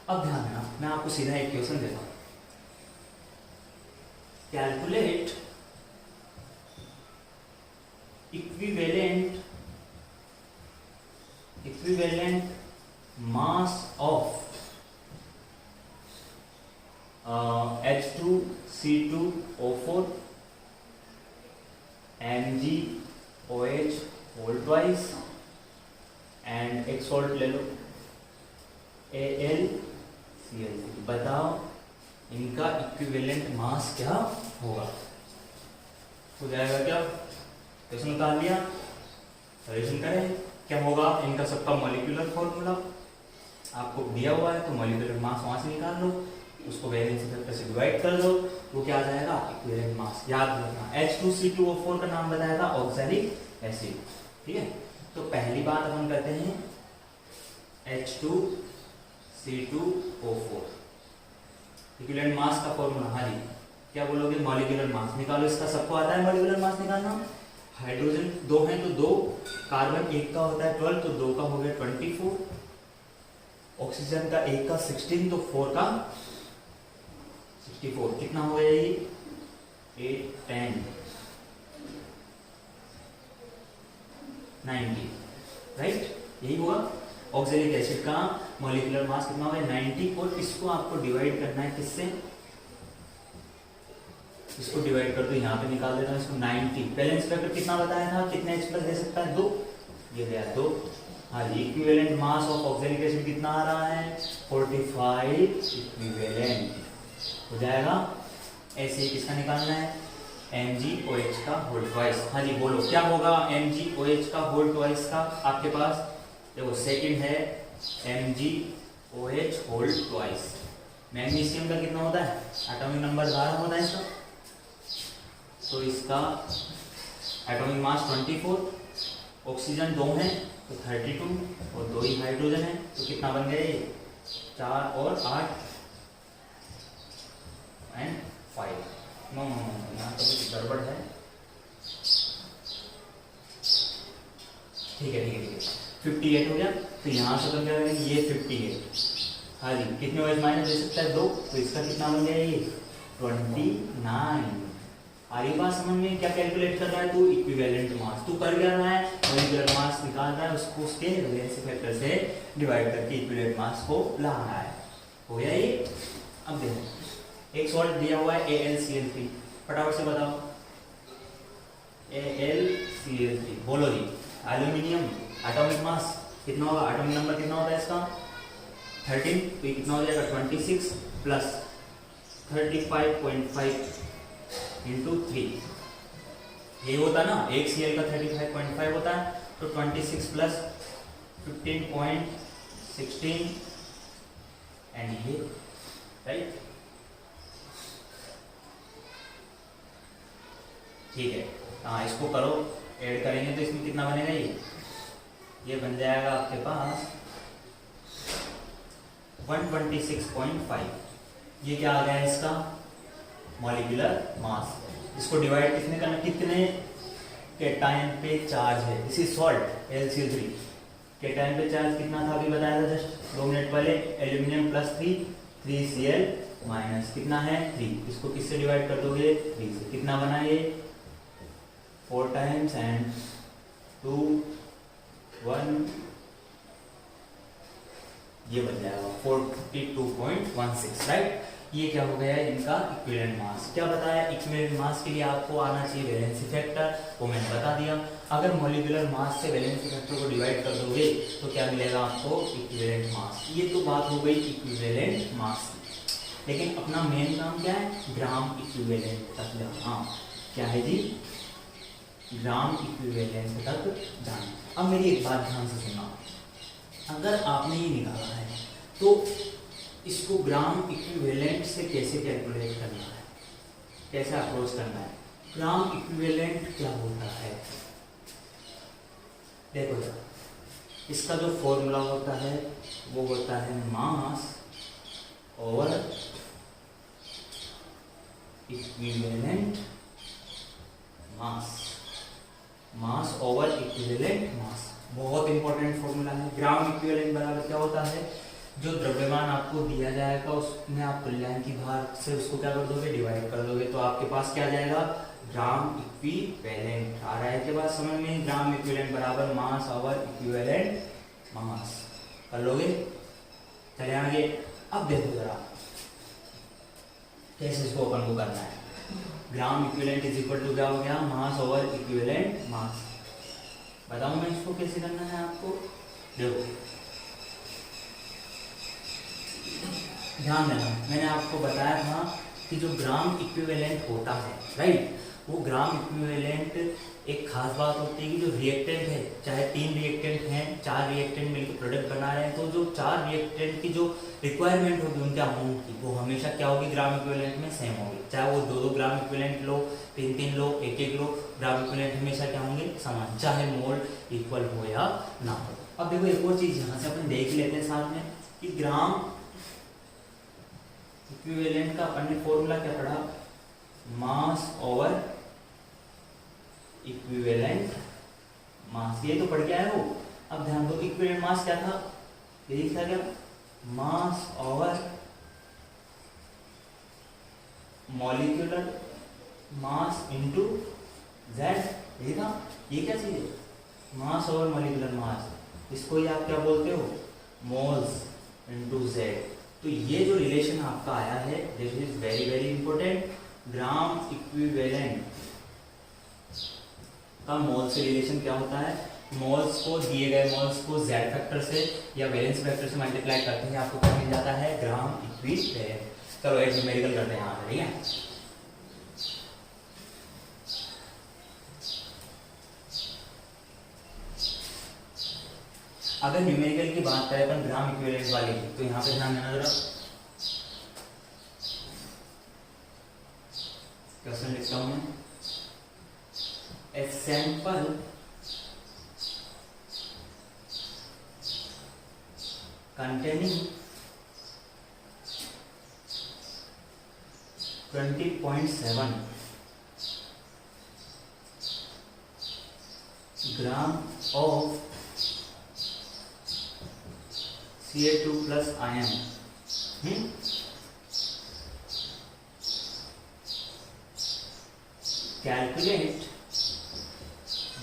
अब ध्यान देना, मैं आपको सीधा एक क्वेश्चन देता हूं, calculate equivalent mass of H2C2O4 MgOH whole twice and एक सॉल्ट ले लो AlCl3। बताओ इनका इक्विवेलेंट मास क्या होगा, हो जाएगा क्या, क्वेश्चन निकाल लिया, सॉल्यूशन करें। क्या होगा इनका सबका मॉलिक्यूलर फॉर्मूला आपको दिया हुआ है, तो मॉलिक्यूलर मास वहां से निकाल लो, उसको वैलेंसी फैक्टर से डिवाइड कर दो, वो क्या आ जाएगा, इक्विवेलेंट मास। याद रखना H2C2O4 का नाम बताया था ऑक्सैलिक एसिड। ठीक है, तो पहली बात अपन करते हैं H2C2O4 इक्विवेलेंट मास का फॉर्मूला। हाँ जी, क्या बोलोगे, मॉलिक्यूलर मास निकालो, इसका सबको आता है मॉलिक्यूलर मास निकालना। हाइड्रोजन 2 हैं तो 2, कार्बन 1 का होता है 12 तो 2 का हो गया 24, ऑक्सीजन का 1 का 16 तो 4 का 64, कितना हो गया ये 8 10 90, राइट, यही होगा। ऑक्सैलिक एसिड का मॉलिक्यूलर मास कितना होगा 90, और इसको आपको डिवाइड करना है किससे, इसको डिवाइड कर दो, यहाँ पे निकाल देता हूँ इसको 90। बैलेंस फैक्टर कितना बताया था, कितने H प्लस दे सकता है 2, ये गया 2। हाँ जी, equivalent mass of oxalic acid कितना आ रहा है 45 इक्विवेलेंट हो जाएगा। ऐसे किसका निकालना है MgOH का होल ट्वाइस। हाँ जी बोलो क्या होगा MgOH का होल ट्वाइस का आपके पास, देखो सेकंड है MgOH होल ट्वाइस। मैग्नीशियम का कितना होता है, एटॉमिक नंबर 12 होता है इसका, तो इसका एटॉमिक मास 24, ऑक्सीजन 2 है तो 32, और 2 ही हाइड्रोजन है तो कितना बन गए 4 और 8 एंड 5। नो यहाँ तो कुछ गड़बड़ है। ठीक है 58 हो गया, तो यहाँ से बन गया ये 58। हाँ जी, कितने OH माइनस दे सकता है 2, तो इसका कितना बन गया ये 29। आ रही बात समझ में, क्या कैलकुलेट कर रहा है तू, इक्विवेलेंट मास। तू कर क्या रहा है, मॉलिक्यूलर मास निकाल रहा है, उसको उसके वैलेंसी फैक्टर से डिवाइड करके इक्विवेलेंट मास को ला रहा है। हो गया ये। अब देखो एक सॉल्ट दिया हुआ है AlCl3, फटाफट से बताओ AlCl3, बोलो जी। एल्यूमिनियम एटॉमिक मास कितना होगा, एटॉमिक नंबर कितना होता है इसका 13, तो ये कितना हो जाएगा 26 प्लस 35.5 इंटू 3, ये होता है ना, एक Cl का 35.5 होता है, तो 26 प्लस 15.16 एंड ये राइट। ठीक है, हाँ इसको करो, ऐड करेंगे तो इसमें कितना बनेगा, ये बन जाएगा आपके पास 126.5। ये क्या आ गया इसका मॉलिक्यूलर मास। इसको डिवाइड कितने करना, कितने कैटायन पे चार्ज है, this is salt Al3। Cation पे चार्ज कितना था अभी बताया था जस्ट 2 मिनट पहले, एल्यूमिनियम +3 3Cl माइनस कितना है 3। इसको किससे डिवाइड कर दोगे 3 से, कितना बना ये 4 टाइम्स एंड 2 1, ये बन जाएगा 42.16, राइट। ये क्या हो गया इनका इक्विवेलेंट मास। क्या बताया, इक्विवेलेंट मास के लिए आपको आना चाहिए वैलेंसी फैक्टर, वो मैंने बता दिया। अगर मॉलिक्यूलर मास से वैलेंसी फैक्टर को डिवाइड कर दोगे तो क्या मिलेगा आपको इक्विवेलेंट मास। ये तो बात हो गई इक्विवेलेंट मास की, लेकिन अपना मेन काम क्या है, ग्राम इक्विवेलेंट तक जाना। हाँ क्या है जी, ग्राम इक्विवेलेंट तक जाना। अब मेरी एक बात ध्यान से सुनना, अगर आपने ये निकाला है तो इसको ग्राम इक्विवेलेंट से कैसे कैलकुलेट करना है, कैसे अप्रोच करना है। ग्राम इक्विवेलेंट क्या होता है, देखो इसका जो फॉर्मूला होता है वो होता है मास और इक्विवेलेंट मास, मास ओवर इक्विवेलेंट मास। बहुत इंपॉर्टेंट फॉर्मूला है। ग्राम इक्विवेलेंट बराबर क्या होता है, जो द्रव्यमान आपको दिया जाएगा उसमें आप तुल्यांक की भार से उसको क्या कर दोगे, डिवाइड कर दोगे, तो आपके पास क्या आ जाएगा ग्राम इक्विवेलेंट। आ रहा है के बाद समझ में, ग्राम इक्विवेलेंट बराबर मास ओवर इक्विवेलेंट मास, कर लोगे। चले आगे, अब देखो जरा कैसे इसको अपन को करना है। Gram equivalent is equal to क्या हो गया, मास ओवर इक्विवेलेंट मास। बताऊं मैं इसको कैसे करना है आपको, देखो ध्यान देना, मैंने आपको बताया था कि जो ग्राम इक्विवेलेंट होता है, राइट, वो ग्राम इक्विवेलेंट एक खास बात होती है कि जो रिएक्टेंट है, चाहे 3 रिएक्टेंट हैं, 4 रिएक्टेंट मिलकर प्रोडक्ट बना रहे हैं, तो जो 4 रिएक्टेंट की जो रिक्वायरमेंट होगी उनके अमाउंट की, वो हमेशा क्या होगी ग्राम इक्विवेलेंट में सेम होगी। चाहे वो 2-2 ग्राम इक्विवेलेंट लो, 3-3 लो, 1-1 लो, ग्राम इक्विवेलेंट हमेशा क्या होंगे समान, चाहे मोल इक्वल हो या ना हो। अब देखो एक और चीज यहाँ से अपन देख लेते हैं साथ में कि ग्राम इक्विवेलेंट का अपन ने फॉर्मूला क्या पढ़ा, मास ओवर इक्विवेलेंट मास, ये तो पढ़ के आए हो। अब ध्यान दो, इक्विवेलेंट मास क्या था, ये था क्या, मास over molecular mass into Z, ये था। ये क्या चीज है, मास ओवर मॉलिक्यूलर मास, इसको ही आप क्या बोलते हो, मोल्स इनटू जेड। तो ये जो रिलेशन आपका आया है, this is very very important. Gram equivalent का मोल से रिलेशन क्या होता है, मोल्स को, दिए गए मोल्स को जेड फैक्टर से या वैलेंस फैक्टर से मल्टीप्लाई करते हैं, आपको क्या मिल जाता है ग्राम इक्विवेलेंट। चलो एक न्यूमेरिकल करते हैं यहाँ, ठीक है। अगर न्यूमेरिकल की बात करें अपन ग्राम इक्विवेलेंट वाली की, तो यहाँ पे ध्यान देना जरा, क्वेश्चन लिखता हूं मैं, a sample containing 20.7 gram of Ca2 plus ion calculate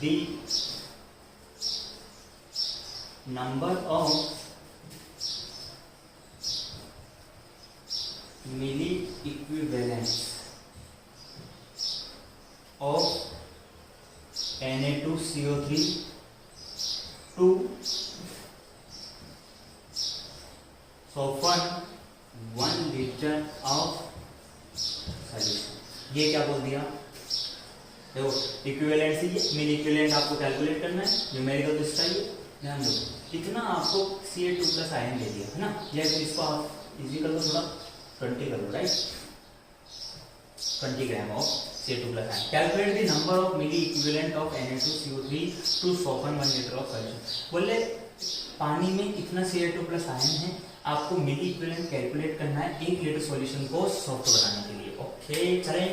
the number of milli equivalents of Na2CO3 to soften 1 liter of solution। ये क्या बोल दिया, देखो इक्विवेलेंट से मिली इक्विवेलेंट आपको कैलकुलेट करना है, न्यूमेरिकल तो इसका ही है। ध्यान दो, इतना आपको Ca2 प्लस आयन दे दिया है ना, या इसको आप इजी कर लो, थोड़ा 20 कर लो, right, 20 gram of CO2 plus ion. Calculate the number of milli equivalent of Na2CO3 to soften 1 liter of solution. बोले पानी में कितना CO2 plus ion है, आपको मिली इक्विवेलेंट कैलकुलेट करना है 1 लीटर सॉल्यूशन को सॉफ्ट बनाने के लिए. ओके चलें,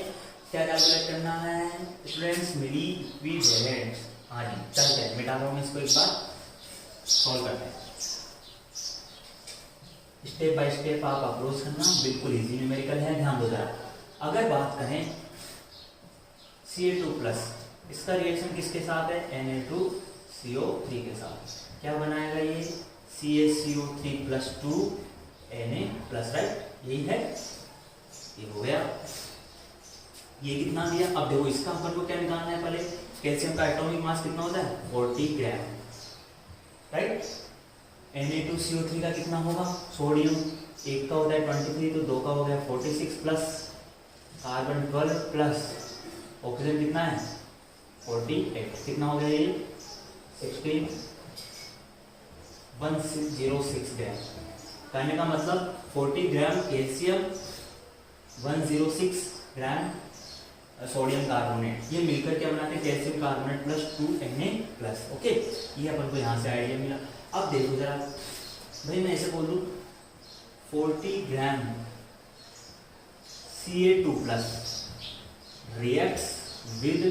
क्या कैलकुलेट करना है स्टूडेंट्स? मिली इक्विवेलेंट. हाँ जी चलते हैं, मिटा दो मैं इसको एक बार, सॉल्व करते हैं. स्टेप बाय स्टेप आप अप्रोच करना, बिल्कुल इजी न्यूमेरिकल है, ध्यान दो जरा. अगर बात करें Ca2 प्लस, इसका रिएक्शन किसके साथ है? Na2CO3 के साथ. क्या बनाएगा ये? CaCO3 plus 2 Na plus, right? यही है, ये हो गया. ये कितना दिया? अब देखो इसका अपन को क्या निकालना है पहले. कैल्शियम का एटॉमिक मास कितना होता है? 40 ग्राम, राइट? Na2CO3 का कितना होगा? सोडियम एक का होता है 23, तो दो का हो गया 46 प्लस कार्बन 12 प्लस ऑक्सीजन कितना है? 48. कितना हो गया ये? 106 ग्राम. कहने का मतलब 40 ग्राम कैल्शियम, 106 ग्राम सोडियम कार्बोनेट, ये मिलकर क्या बनाते हैं? Calcium carbonate plus 2Na plus. Okay, ये अपन को यहाँ से आइडिया मिला. अब देखो जरा भाई, मैं ऐसे बोल दूं 40 ग्राम Ca2 plus reacts with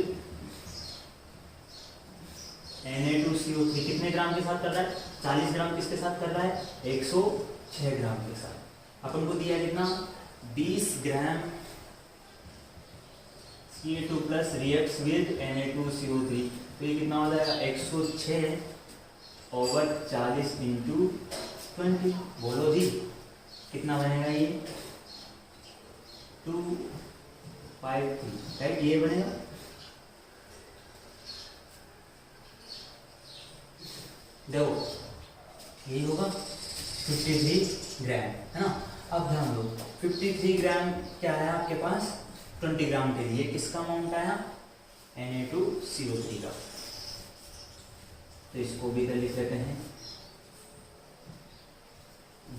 Na2CO3 कितने ग्राम के साथ कर रहा है? 40 ग्राम किसके साथ कर रहा है? 106 ग्राम के साथ. अपन को दिया कितना? 20 ग्राम Ca2 plus reacts with Na2CO3, तो ये कितना हो जाएगा? 106 ओवर 40 इंटू 20. बोलो जी कितना बनेगा ये? 253, राइट? ये बनेगा. देखो यही होगा 53 ग्राम, है ना? अब ध्यान दो 53 ग्राम क्या है आपके पास? 20 ग्राम के लिए किसका अमाउंट आया? Na2CO3 का. तो इसको भी इधर लिख लेते हैं.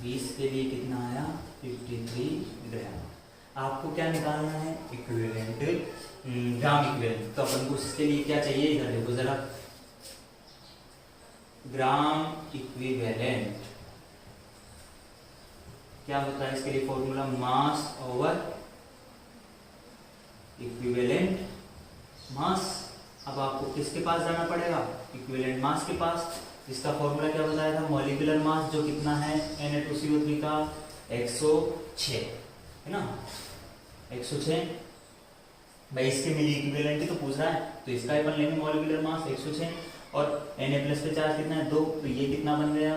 20 के लिए कितना आया? 53 ग्राम. आपको क्या निकालना है? Equivalent, gram equivalent. तो अपन को इसके लिए क्या चाहिए? इधर देखो जरा, ग्राम इक्विवेलेंट क्या होता है इसके लिए? Formula mass over equivalent mass. अब आपको किसके पास जाना पड़ेगा? इक्विवेलेंट मास के पास. इसका फॉर्मूला क्या बताया था? मॉलिक्यूलर मास, जो कितना है Na2CO3 का? 106, है ना? 106. भाई इसके मिली इक्विवेलेंट ही तो पूछ रहा है, तो इसका अपन लेंगे मॉलिक्यूलर मास 106. और Na प्लस पे चार्ज कितना है? 2, तो ये कितना बन गया?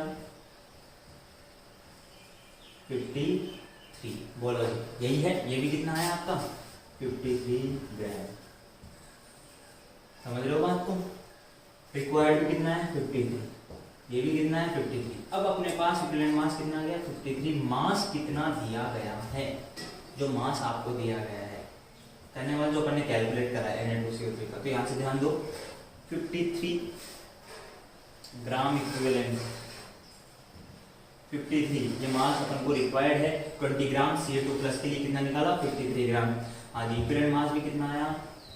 53. बोलो जी यही है. ये भी कितना है आपका? 53 ग्राम. समझ लो बात को. रिक्वायर्ड भी कितना है? 53. ये भी कितना है? 53. अब अपने पास इक्विवेलेंट मास कितना गया? 53. मास कितना दिया गया है? जो मास आपको दिया गया है करने वाला, जो अपन ने कैलकुलेट करा है Na2CO3 का, तो यहाँ से ध्यान दो 53 ग्राम इक्विवेलेंट. 53 ये मास अपन को रिक्वायर्ड है. 20 ग्राम Ca2 प्लस के लिए कितना निकाला? 53 ग्राम. हाँ जी, इक्विवेलेंट मास भी कितना आया?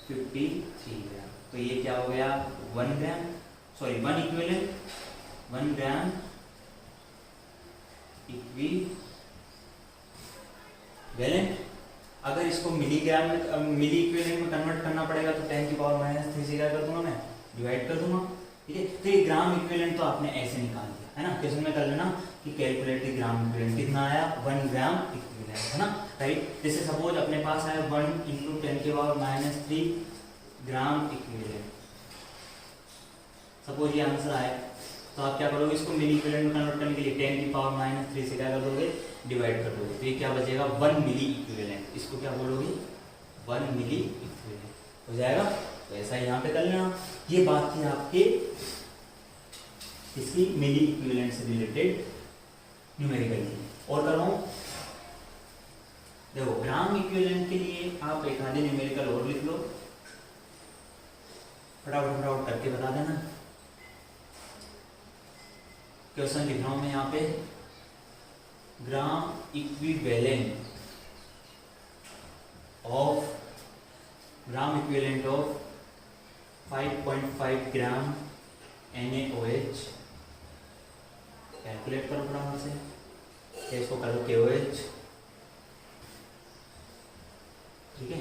53 ग्राम. तो ये क्या हो गया? 1 ग्राम, सॉरी 1 इक्विवेलेंट, 1 ग्राम इक्विवेलेंट. अगर इसको मिलीग्राम में, मिली इक्विवेलेंट में कन्वर्ट करना पड़ेगा तो 10 की पावर -3 से क्या कर दूंगा मैं? डिवाइड कर दूंगा. ठीक है, तो ये ग्राम इक्विवेलेंट तो आपने ऐसे निकाल दिया, है ना? क्वेश्चन में कर लेना कि कैलकुलेट द ग्राम इक्विवेलेंट. कितना आया? 1 ग्राम इक्विवेलेंट, है ना? राइट. जैसे सपोज अपने पास आया 1 इंटू 10 की पावर -3 ग्राम इक्विवेलेंट. सपोज ये आंसर आया, तो आप क्या करोगे? इसको मिली इक्विवेलेंट में कन्वर्ट करने के लिए 10 की पावर -3 से क्या कर दोगे? डिवाइड कर दोगे. तो ये क्या बचेगा? 1 मिली इक्विवेलेंट. इसको क्या बोलोगे? 1 मिली इक्विवेलेंट हो जाएगा. तो ऐसा यहाँ पे कर लेना. ये बात थी आपके इसकी मिली इक्विवेलेंट से रिलेटेड न्यूमेरिकल की. और कर रहा हूँ, देखो ग्राम इक्विवेलेंट के लिए आप एक आधे न्यूमेरिकल और लिख लो, फटाफट फटाफट करके बता देना. क्वेश्चन लिख रहा हूं मैं यहाँ पे, ग्राम equivalent of gram equivalent of 5.5 gram NaOH। Calculate करो फटाफट से, इसको करो KOH, ठीक है।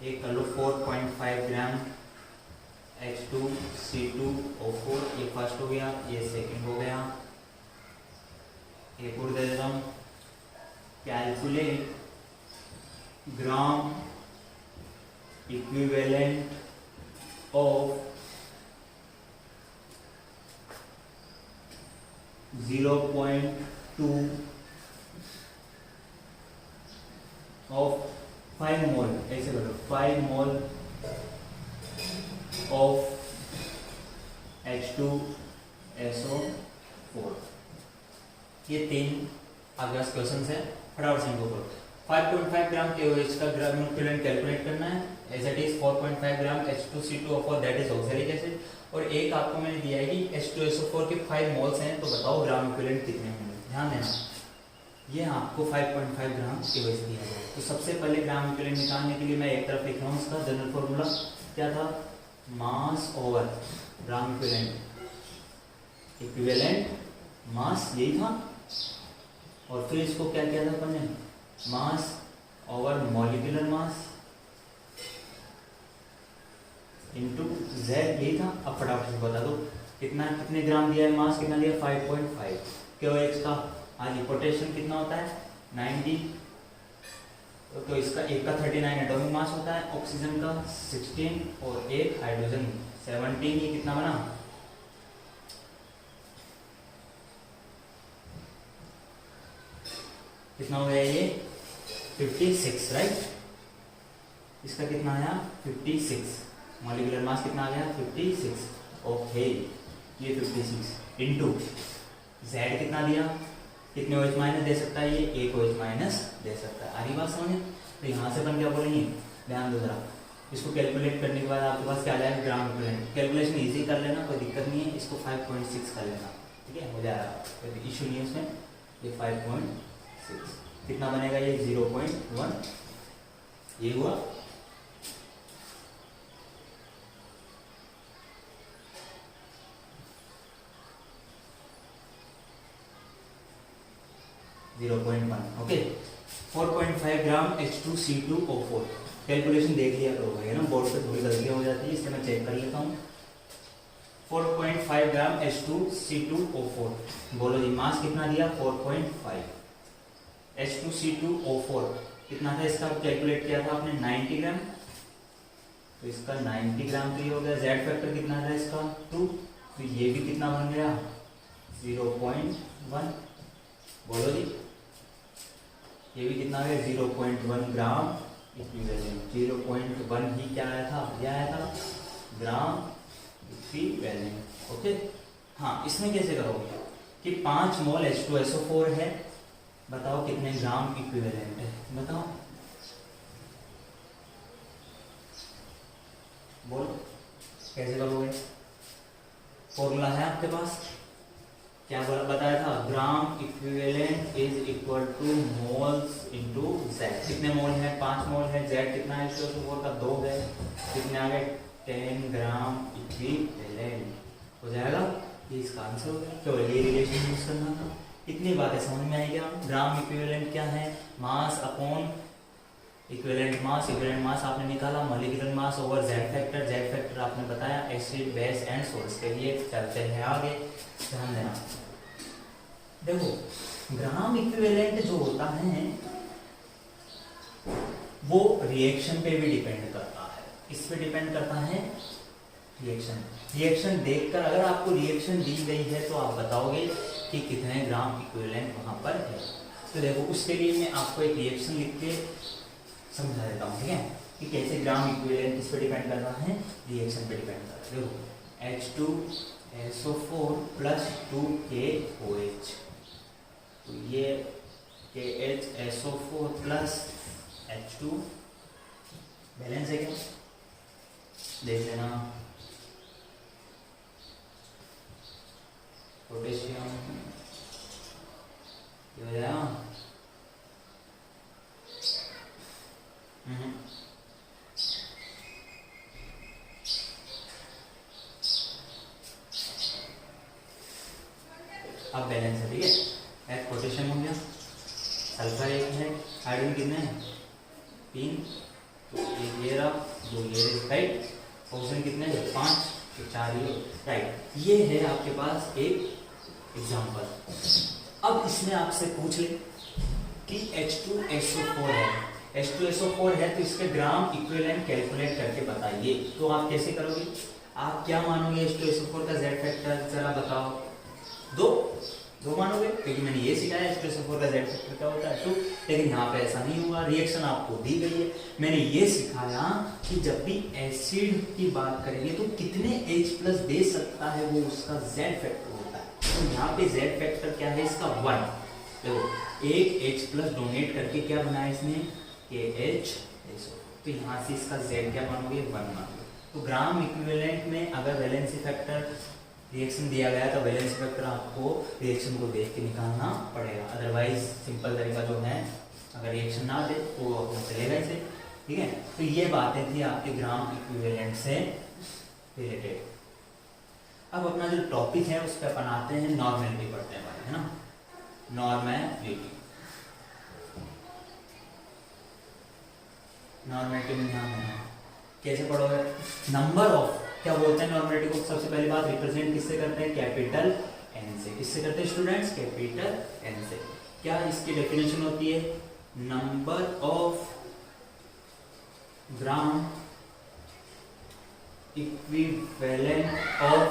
एक कर लो 4.5 ग्राम H2C2O4, ये फर्स्ट हो गया, ये सेकंड हो गया। एक और दे देता हूँ, calculate gram equivalent of 0.2 of 5 मोल, ऐसे करो 5 मोल ऑफ H2SO4। ये 3 आपके पास क्वेश्चन है, फटाफट से इनको करो। 5.5 ग्राम KOH का ग्राम इक्विवेलेंट कैलकुलेट करना है, as it is 4.5 gram H2C2O4 that is oxalic acid, और एक आपको मैंने दिया है कि H2SO4 के 5 मोल्स हैं, तो बताओ ग्राम इक्विवेलेंट कितने होंगे। ध्यान देना, ये आपको 5.5 ग्राम KOH दिया है। तो सबसे पहले ग्राम इक्विवेलेंट निकालने के लिए मैं एक तरफ लिख रहा हूँ, इसका जनरल फॉर्मूला क्या था, मास over gram equivalent, equivalent mass यही था, और फिर इसको क्या किया था अपन ने, मास over molecular mass into Z, यही था। अब फटाफट से बता दो कितना, कितने ग्राम दिया है, मास कितना दिया, 5.5। KOH का आज पोटेशियम कितना होता है, 90, तो इसका एक का 39 एटॉमिक मास होता है, ऑक्सीजन का 16 और एक हाइड्रोजन 17, ये कितना बना, कितना हो गया ये 56, राइट। इसका कितना आया 56, मॉलिक्यूलर मास कितना आ गया 56, ओके। ये 56 इनटू Z कितना दिया, कितने OH माइनस दे सकता है, ये एक OH माइनस दे सकता है। आ रही बात समझ। तो यहाँ से अपन क्या बोलेंगे, ध्यान दो जरा, इसको कैलकुलेट करने के बाद आपके पास क्या जाएगा, ग्राम इक्विवेलेंट। कैलकुलेशन इजी कर लेना, कोई दिक्कत नहीं है, इसको 5.6 कर लेना, ठीक है, हो जाएगा, कोई इशू नहीं है उसमें। ये 5.6 कितना बनेगा, ये 0.1, ये हुआ। ओके। 4.5 ग्राम H2C2O4 कैलकुलेशन देख लिया करोगे ना, बोर्ड पे थोड़ी गलतियां हो जाती है, इससे मैं चेक कर लेता हूँ। 4.5 ग्राम H2C2O4, बोलो जी मास कितना दिया 4.5, H2C2O4 कितना था, इसका कैलकुलेट किया था आपने 90 ग्राम, तो इसका 90 ग्राम तो ये हो गया। Z फैक्टर कितना था इसका 2, तो ये भी कितना बन गया 0.1, बोलो जी ये भी कितना है 0.1 ग्राम इक्विवेलेंट। 0.1 ही क्या आया था, ये आया था ग्राम इक्विवेलेंट, ओके। हाँ, इसमें कैसे करोगे कि 5 मोल H2SO4 है, बताओ कितने ग्राम इक्विवेलेंट है, बताओ, बोलो कैसे करोगे। फॉर्मूला है आपके पास, क्या बताया था, ग्राम equivalent is equal two moles into Z। कितने मोल है, 5 मोल है, Z कितना है H2SO4 का 2 है, कितने आ गए 10 ग्राम इक्विवेलेंट हो जाएगा। ये इसका आंसर हो गया, तो ये रिलेशन यूज करना था। इतनी बातें समझ में आई क्या, ग्राम इक्विवेलेंट क्या है, mass upon equivalent mass, equivalent mass आपने निकाला, molecular mass over Z factor, Z factor आपने बताया एसिड बेस एंड सोल्स के लिए। चलते हैं आगे, ध्यान देना। देखो ग्राम इक्विवेलेंट जो होता है वो रिएक्शन पे भी डिपेंड करता है, किस पे डिपेंड करता है, रिएक्शन देखकर अगर आपको रिएक्शन दी गई है तो आप बताओगे कि कितने ग्राम इक्विवेलेंट वहां पर है। तो देखो उसके लिए मैं आपको एक रिएक्शन लिख के समझा देता हूँ, ठीक है, कि कैसे ग्राम इक्विवेलेंट किस पे डिपेंड कर रहा है, रिएक्शन पे डिपेंड कर रहा है। देखो H2SO4 प्लस 2KOH, तो ये KHSO4 प्लस H2 बैलेंस है क्या, देख लेना। पोटेशियम ये हो जाएगा, अब बैलेंस है, ठीक है। एक पोटेशियम हो गया, सल्फर एक है, हाइड्रोजन कितने हैं 3, तो एक ये रहा, 2 ये रहे, राइट। ऑक्सीजन कितने हैं 5, तो 4 ये, राइट। ये है आपके पास एक एग्जाम्पल। अब इसमें आपसे पूछ ले कि H2SO4 है, H2SO4 है तो इसके ग्राम इक्विवेलेंट कैलकुलेट करके बताइए। तो आप कैसे करोगे, आप क्या मानोगे H2SO4 का Z फैक्टर, जरा बताओ। दो मानोगे, क्योंकि मैंने ये सिखाया H2SO4 का Z फैक्टर क्या होता है 2, लेकिन यहाँ पे ऐसा नहीं हुआ, रिएक्शन आपको दी गई है। मैंने ये सिखाया कि जब भी एसिड की बात करेंगे तो कितने H+ दे सकता है वो उसका Z फैक्टर होता है। तो यहाँ पे Z फैक्टर क्या है इसका 1। देखो एक H+ डोनेट करके क्या बनाया इसने KH, तो यहाँ से इसका Z क्या मानोगे 1 मानोगे। तो ग्राम इक्विवेलेंट में अगर वैलेंसी फैक्टर रिएक्शन दिया गया तो वैलेंसी फैक्टर आपको रिएक्शन को देख के निकालना पड़ेगा, अदरवाइज सिंपल तरीका जो है अगर रिएक्शन ना दे तो वो अपना चलेगा इसे, ठीक है। तो ये बातें थी आपके ग्राम इक्विवेलेंट से रिलेटेड। अब अपना जो टॉपिक है उस पर अपन आते हैं, नॉर्मेलिटी पढ़ते हैं, है ना। नॉर्मेलिटी में ध्यान देना, कैसे पढ़ोगे, नंबर ऑफ, क्या बोलते हैं नॉर्मेलिटी को, सबसे पहली बात रिप्रेजेंट किससे करते हैं, कैपिटल N से। किससे करते हैं स्टूडेंट्स, कैपिटल N से। क्या इसकी डेफिनेशन होती है, number of gram equivalent of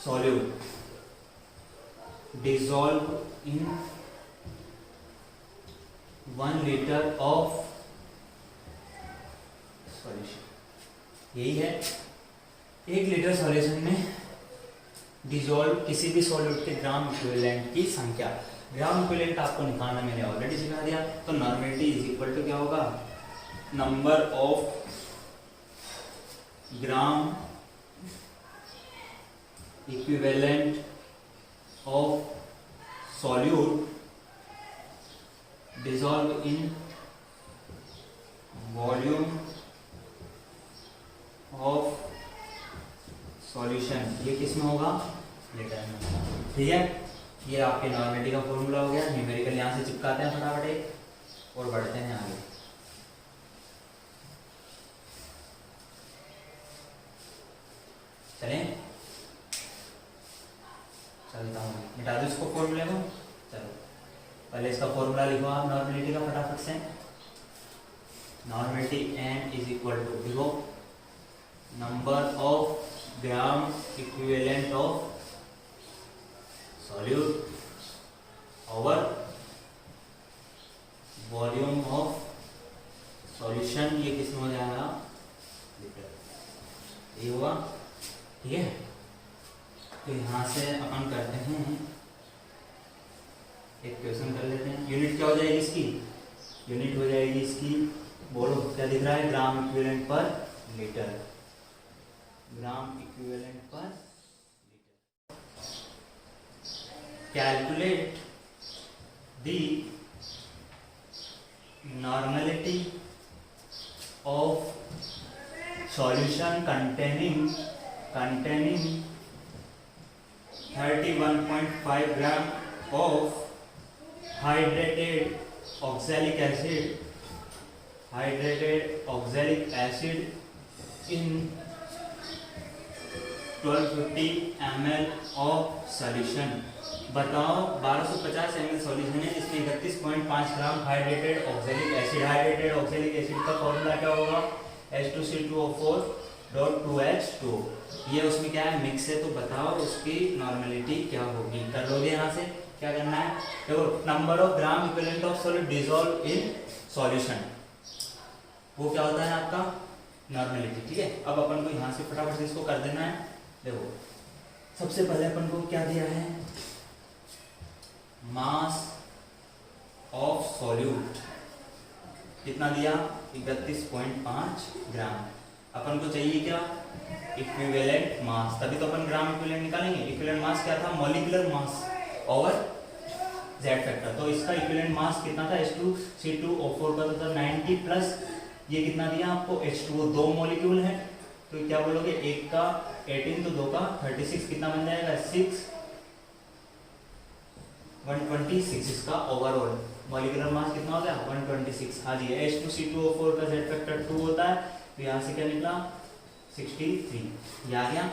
solute dissolved in 1 liter of solution। यही है, 1 लीटर सॉल्यूशन में डिजोल्व किसी भी सॉल्यूट के ग्राम इक्विवेलेंट की संख्या। ग्राम इक्विवेलेंट आपको निकालना मैंने ऑलरेडी सिखा दिया। तो नॉर्मेलिटी इज इक्वल टू क्या होगा, number of gram equivalent of solute dissolved in volume of solution। ये किस में होगा, लीटर में, ठीक है। ये आपके नॉर्मेलिटी का फॉर्मूला हो गया। न्यूमेरिकल यहाँ से चिपकाते हैं फटाफट एक और बढ़ते हैं आगे। चलें, चलता हूँ, मिटा दो इसको फॉर्मूले को। चलो पहले इसका फॉर्मूला लिखो आप नॉर्मेलिटी का फटाफट से। Normality N is equal to, लिखो, number of gram equivalent of solute over volume of solution. ये किसमें हो जाएगा, लीटर, ये होगा, ठीक है। तो यहाँ से अपन करते हैं एक क्वेश्चन कर लेते हैं। यूनिट क्या हो जाएगी इसकी, यूनिट हो जाएगी इसकी, बोलो क्या दिख रहा है, ग्राम इक्विवेलेंट पर लीटर, ग्राम इक्विवेलेंट पर litre. Calculate the normality of solution containing 31.5 gram of hydrated oxalic acid in 1250 ml of solution। बताओ 1250 ml सॉल्यूशन है जिसमें 31.5 gram hydrated oxalic acid. Hydrated oxalic acid का फॉर्मूला क्या होगा, H2C2O4.2H2। ये उसमें क्या है, मिक्स है। तो बताओ उसकी नॉर्मेलिटी क्या होगी, कर लोगे यहाँ से। क्या करना है, देखो, number of gram equivalent of solute dissolve in solution, वो क्या होता है आपका नॉर्मेलिटी, ठीक है। अब अपन को यहाँ से फटाफट से इसको कर देना है। देखो सबसे पहले अपन को क्या दिया है, मास ऑफ सॉल्यूट कितना दिया, 31.5 ग्राम। अपन को चाहिए क्या, इक्विवेलेंट मास, तभी तो अपन ग्राम इक्विवेलेंट निकालेंगे। इक्विवेलेंट मास क्या था, molecular mass over Z factor. तो इसका इक्विवेलेंट मास कितना था, H2C2O4 का तो था 90 प्लस ये कितना दिया आपको, H2O, 2 मॉलिक्यूल है तो क्या बोलोगे, 1 का 18 तो 2 का 36 कितना बन जाएगा 6 126 इसका ओवरऑल मॉलिक्यूलर मास कितना हो गया 126। हाँ जी H2C2O4 का Z फैक्टर 2 होता है तो यहाँ से क्या निकला 63 ये आ गया।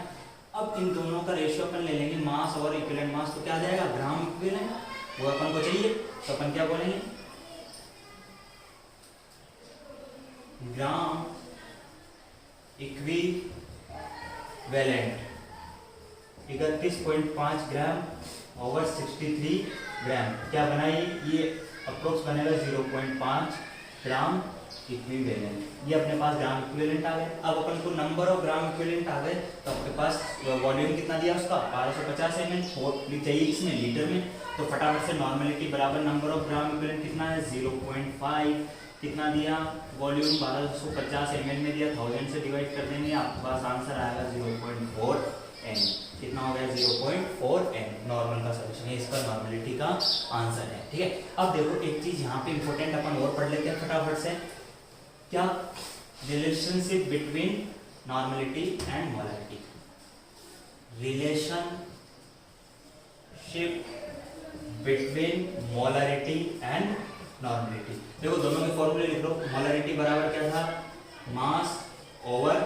अब इन दोनों का रेशियो अपन ले लेंगे मास और इक्विवेलेंट मास, तो क्या आ जाएगा ग्राम इक्विवेलेंट वो अपन को चाहिए, तो अपन क्या बोलेंगे ग्राम इक्विवेलेंट 31.5 ग्राम ओवर 63 ग्राम क्या बनाई, ये अप्रोक्स बनेगा 0.5 ग्राम इक्विवेलेंट। ये अपने पास ग्राम इक्विवेलेंट आ गए। अब अपन को नंबर ऑफ ग्राम इक्विवेलेंट आ गए, तो आपके पास वॉल्यूम कितना दिया उसका 1250 ml चाहिए इसमें लीटर में, तो फटाफट से नॉर्मलिटी बराबर नंबर ऑफ ग्राम इक्विवेलेंट कितना है 0.5, कितना दिया वॉल्यूम 1250 ml में दिया, 1000 से डिवाइड कर देंगे आपके पास आंसर आएगा 0.4 n। कितना हो गया 0.4 n नॉर्मल का सॉल्यूशन है, इसका नॉर्मलिटी का आंसर है। ठीक है, अब देखो एक चीज यहाँ पे इंपॉर्टेंट अपन और पढ़ लेते हैं फटाफट से, क्या relationship between normality and molarity. Relationship between molarity and normality. देखो दोनों के फॉर्मूले लिख लो। मोलरिटी बराबर क्या था मास ओवर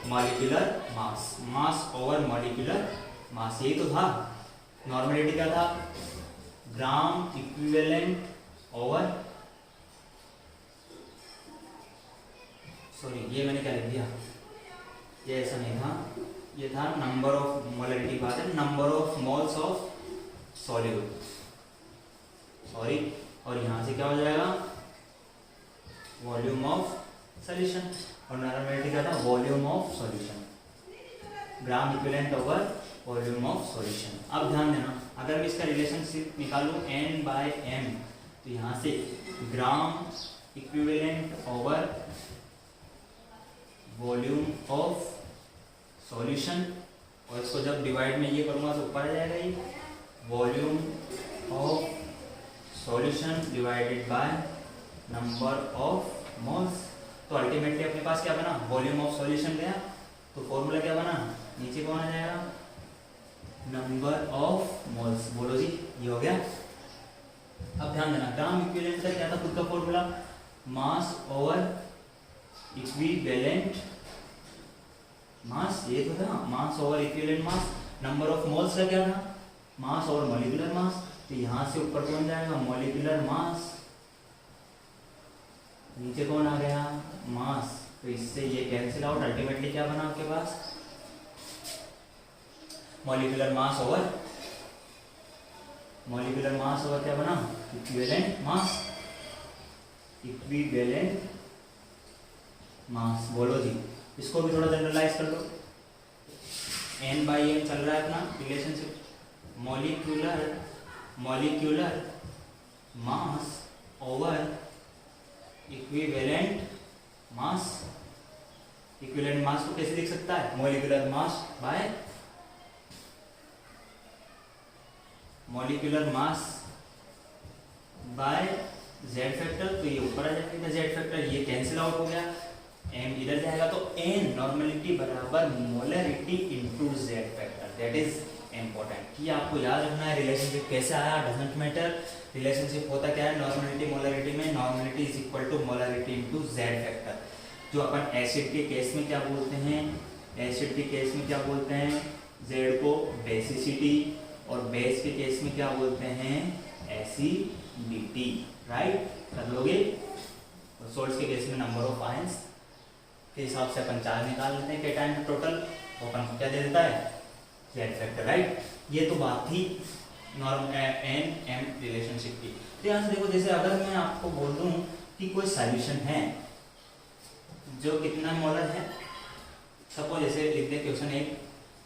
मॉलिक्यूलर मास, मास ओवर मॉलिक्यूलर मास, यही तो था। नॉर्मलिटी क्या था ग्राम इक्विवेलेंट ओवर, सॉरी ये मैंने क्या लिख दिया, ये ऐसा नहीं था, ये था नंबर ऑफ मोलरिटी बात है, number of moles of solute, sorry, और यहां से क्या हो जाएगा वॉल्यूम ऑफ सॉल्यूशन, और नॉर्मलिटी क्या था volume of solution, gram equivalent over volume of solution. अब ध्यान देना, अगर मैं इसका रिलेशनशिप निकालूं N/M, तो यहां से gram equivalent over volume of solution, और इसको जब डिवाइड में ये करूंगा तो ऊपर आ जाएगा ये volume of solution divided by number of moles. तो अल्टीमेटली अपने पास क्या बना वॉल्यूम ऑफ सॉल्यूशन गया, तो फॉर्मूला क्या बना नीचे कौन आ जाएगा नंबर ऑफ मोल्स। बोलो जी ये हो गया। अब ध्यान देना ग्राम इक्विवेलेंट का क्या था खुद का formula mass over equivalent mass, ये तो था मास over equivalent mass. Number of moles का क्या था मास ओवर मॉलिक्यूलर मास, तो यहां से ऊपर कौन जाएगा मॉलिक्यूलर मास, नीचे कौन आ गया मास, तो इससे ये कैंसिल आउट, अल्टीमेटली क्या बना आपके पास मॉलिक्यूलर मास ओवर क्या बना इक्विवेलेंट मास, इक्विवेलेंट मास। बोलो जी इसको भी थोड़ा जनरलाइज कर लो। N/M चल रहा है अपना relationship, molecular mass over equivalent mass. Equivalent mass को कैसे लिख सकता है molecular mass by Z factor, तो ये ऊपर आ जाएगा Z फैक्टर, ये कैंसिल आउट हो गया, M इधर जाएगा, तो N नॉर्मलिटी बराबर molarity into Z factor, that is important. ये आपको याद रखना है। रिलेशनशिप कैसे आया डजंट मैटर, रिलेशनशिप होता क्या है नॉर्मलिटी मोलरिटी में, normality is equal to molarity into Z factor. जो अपन एसिड के केस में क्या बोलते हैं, एसिड के केस में क्या बोलते हैं Z को बेसिसिटी, और बेस के केस में क्या बोलते हैं एसिडिटी, राइट कर लोगे। और सोल्ट्स के केस में नंबर ऑफ आयंस के हिसाब से अपन 4 निकाल लेते हैं केटायन टोटल, तो अपन को क्या दे देता है Z फैक्टर, राइट। ये तो बात थी N/M रिलेशनशिप की। तो यहाँ से देखो जैसे अगर मैं आपको बोल दूं कि कोई सॉल्यूशन है जो कितना मोलर है, सपोज जैसे लिख दे question 1,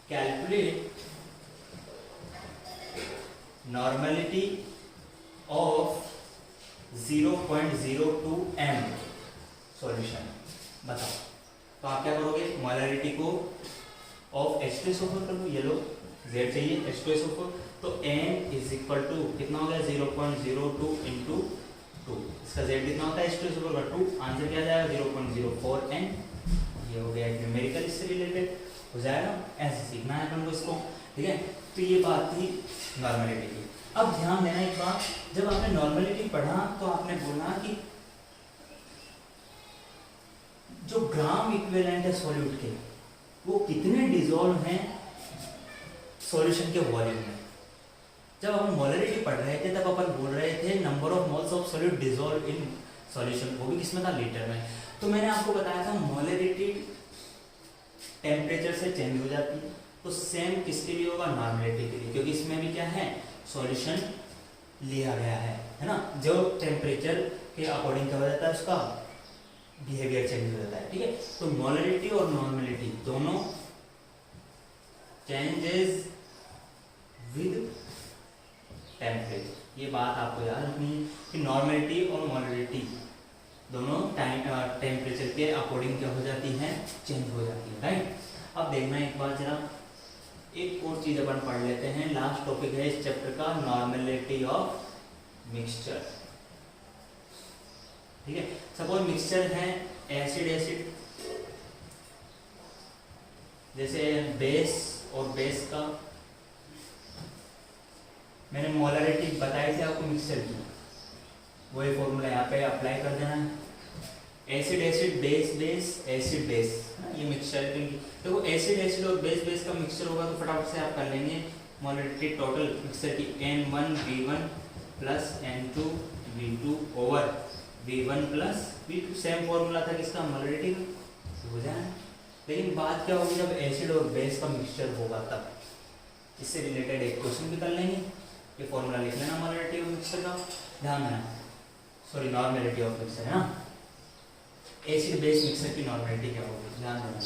calculate normality of 0.02 m solution, बताओ। तो आप क्या करोगे मोलरिटी को ऑफ H2SO4 कर लो, ये लो Z चाहिए H2SO4, तो N इज इक्वल टू कितना हो गया 0.02 इंटू 2, इसका Z कितना होता है H2SO4 का 2, आंसर क्या जाएगा 0.04 N, ये हो गया एक न्यूमेरिकल, इससे रिलेटेड हो जाएगा, ऐसे सीखना है अपन को इसको, ठीक है। तो ये बात थी नॉर्मलिटी की। अब ध्यान देना एक बात, जब आपने नॉर्मलिटी पढ़ा तो आपने बोला कि जो ग्राम इक्विवेलेंट है सॉल्यूट के, वो कितने डिसॉल्व हैं सॉल्यूशन के वॉल्यूम में। जब अपन मोलरिटी पढ़ रहे थे तब अपन बोल रहे थे number of moles of solute dissolve in solution, वो भी किसमें था, लीटर में। तो मैंने आपको बताया था मोलरिटी टेम्परेचर से चेंज हो जाती है, तो सेम किसके लिए होगा, नॉर्मलिटी के लिए, क्योंकि इसमें भी क्या है, सॉल्यूशन लिया गया है ना। जो टेम्परेचर के अकॉर्डिंग क्या हो जाता है, उसका बिहेवियर चेंज हो जाता है, ठीक है। तो मोलरिटी और नॉर्मलिटी दोनों चेंजेस विद टेम्परेचर, ये बात आपको याद रखनी है कि नॉर्मलिटी और मोलरिटी दोनों टेम्परेचर के अकॉर्डिंग क्या हो जाती हैं, चेंज हो जाती है, राइट। अब देखना एक बार जरा, एक और चीज अपन पढ़ लेते हैं, लास्ट टॉपिक है इस चैप्टर का, नॉर्मलिटी ऑफ मिक्सचर, ठीक है। सपोज मिक्सचर है एसिड एसिड, जैसे बेस और बेस का मैंने मोलरिटी बताई थी आपको मिक्सचर की, वही फॉर्मूला यहाँ पे अप्लाई कर देना है, acid acid base base acid base, ये मिक्सचर देखो, एसिड एसिड और बेस बेस का मिक्सचर होगा तो फटाफट से आप कर लेंगे मोलरिटी टोटल मिक्सचर की N1 V1 plus N2 V2 over V1 plus V2, same formula था किसका, मोलरिटी का, हो जाए। लेकिन बात क्या होगी, जब एसिड और बेस का मिक्सचर होगा तब इससे रिलेटेड एक क्वेश्चन भी कर लेंगे, ये फॉर्मूला लिख लेना मोलरिटी ऑफ मिक्सचर का, ध्यान देना, सॉरी नॉर्मलिटी ऑफ मिक्सचर है ना, एसिड बेस मिक्सचर की नॉर्मलिटी क्या होगी, ध्यान देना।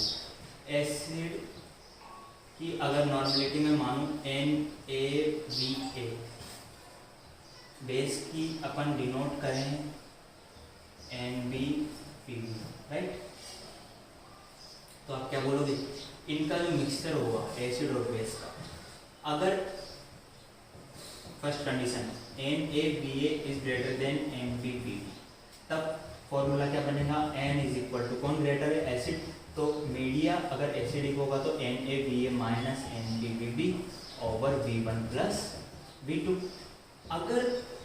एसिड की अगर नॉर्मलिटी में मानूं NaBA, बेस की अपन डिनोट करें NbPb, राइट। तो आप क्या बोलोगे, इनका जो मिक्सचर होगा एसिड और बेस का, अगर first condition NaBA is greater than NbPb, तब फॉर्मूला क्या बनेगा, N इज इक्वल टू, कौन ग्रेटर है, एसिड, तो मीडिया अगर एसिडिक होगा तो NaBA minus NbPb over V1 plus V2। अगर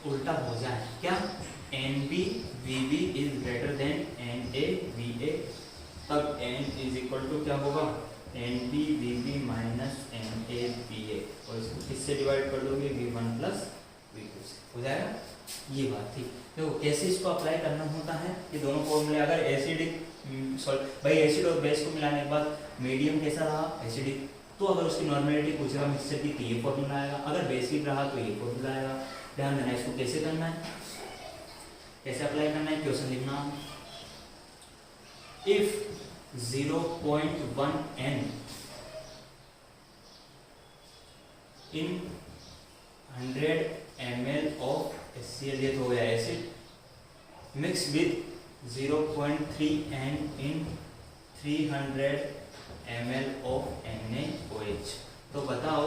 उल्टा हो जाए क्या, NbVb is greater than NaBA, तब N इज इक्वल टू क्या होगा, NbVb माइनस NaBA, और इसको किससे डिवाइड कर दोगे, V1 प्लस V2 से, हो जाएगा। ये बात थी। देखो कैसे इसको अप्लाई करना होता है, ये दोनों फॉर्मूले, अगर एसिडिक भाई एसिड और बेस को मिलाने के बाद मीडियम कैसा रहा, एसिडिक, तो अगर उसकी नॉर्मलिटी पूछ रहा मिक्सचर की तो ये फॉर्मूला आएगा, अगर बेसिक रहा तो ये फॉर्मूला आएगा। ध्यान देना, इसको कैसे करना है, कैसे अप्लाई करना है, क्वेश्चन लिखना, if 0.1 N in 100 ml of HCl, ये तो हो गया acid, mix with 0.3 N in 300 ml of NaOH। तो बताओ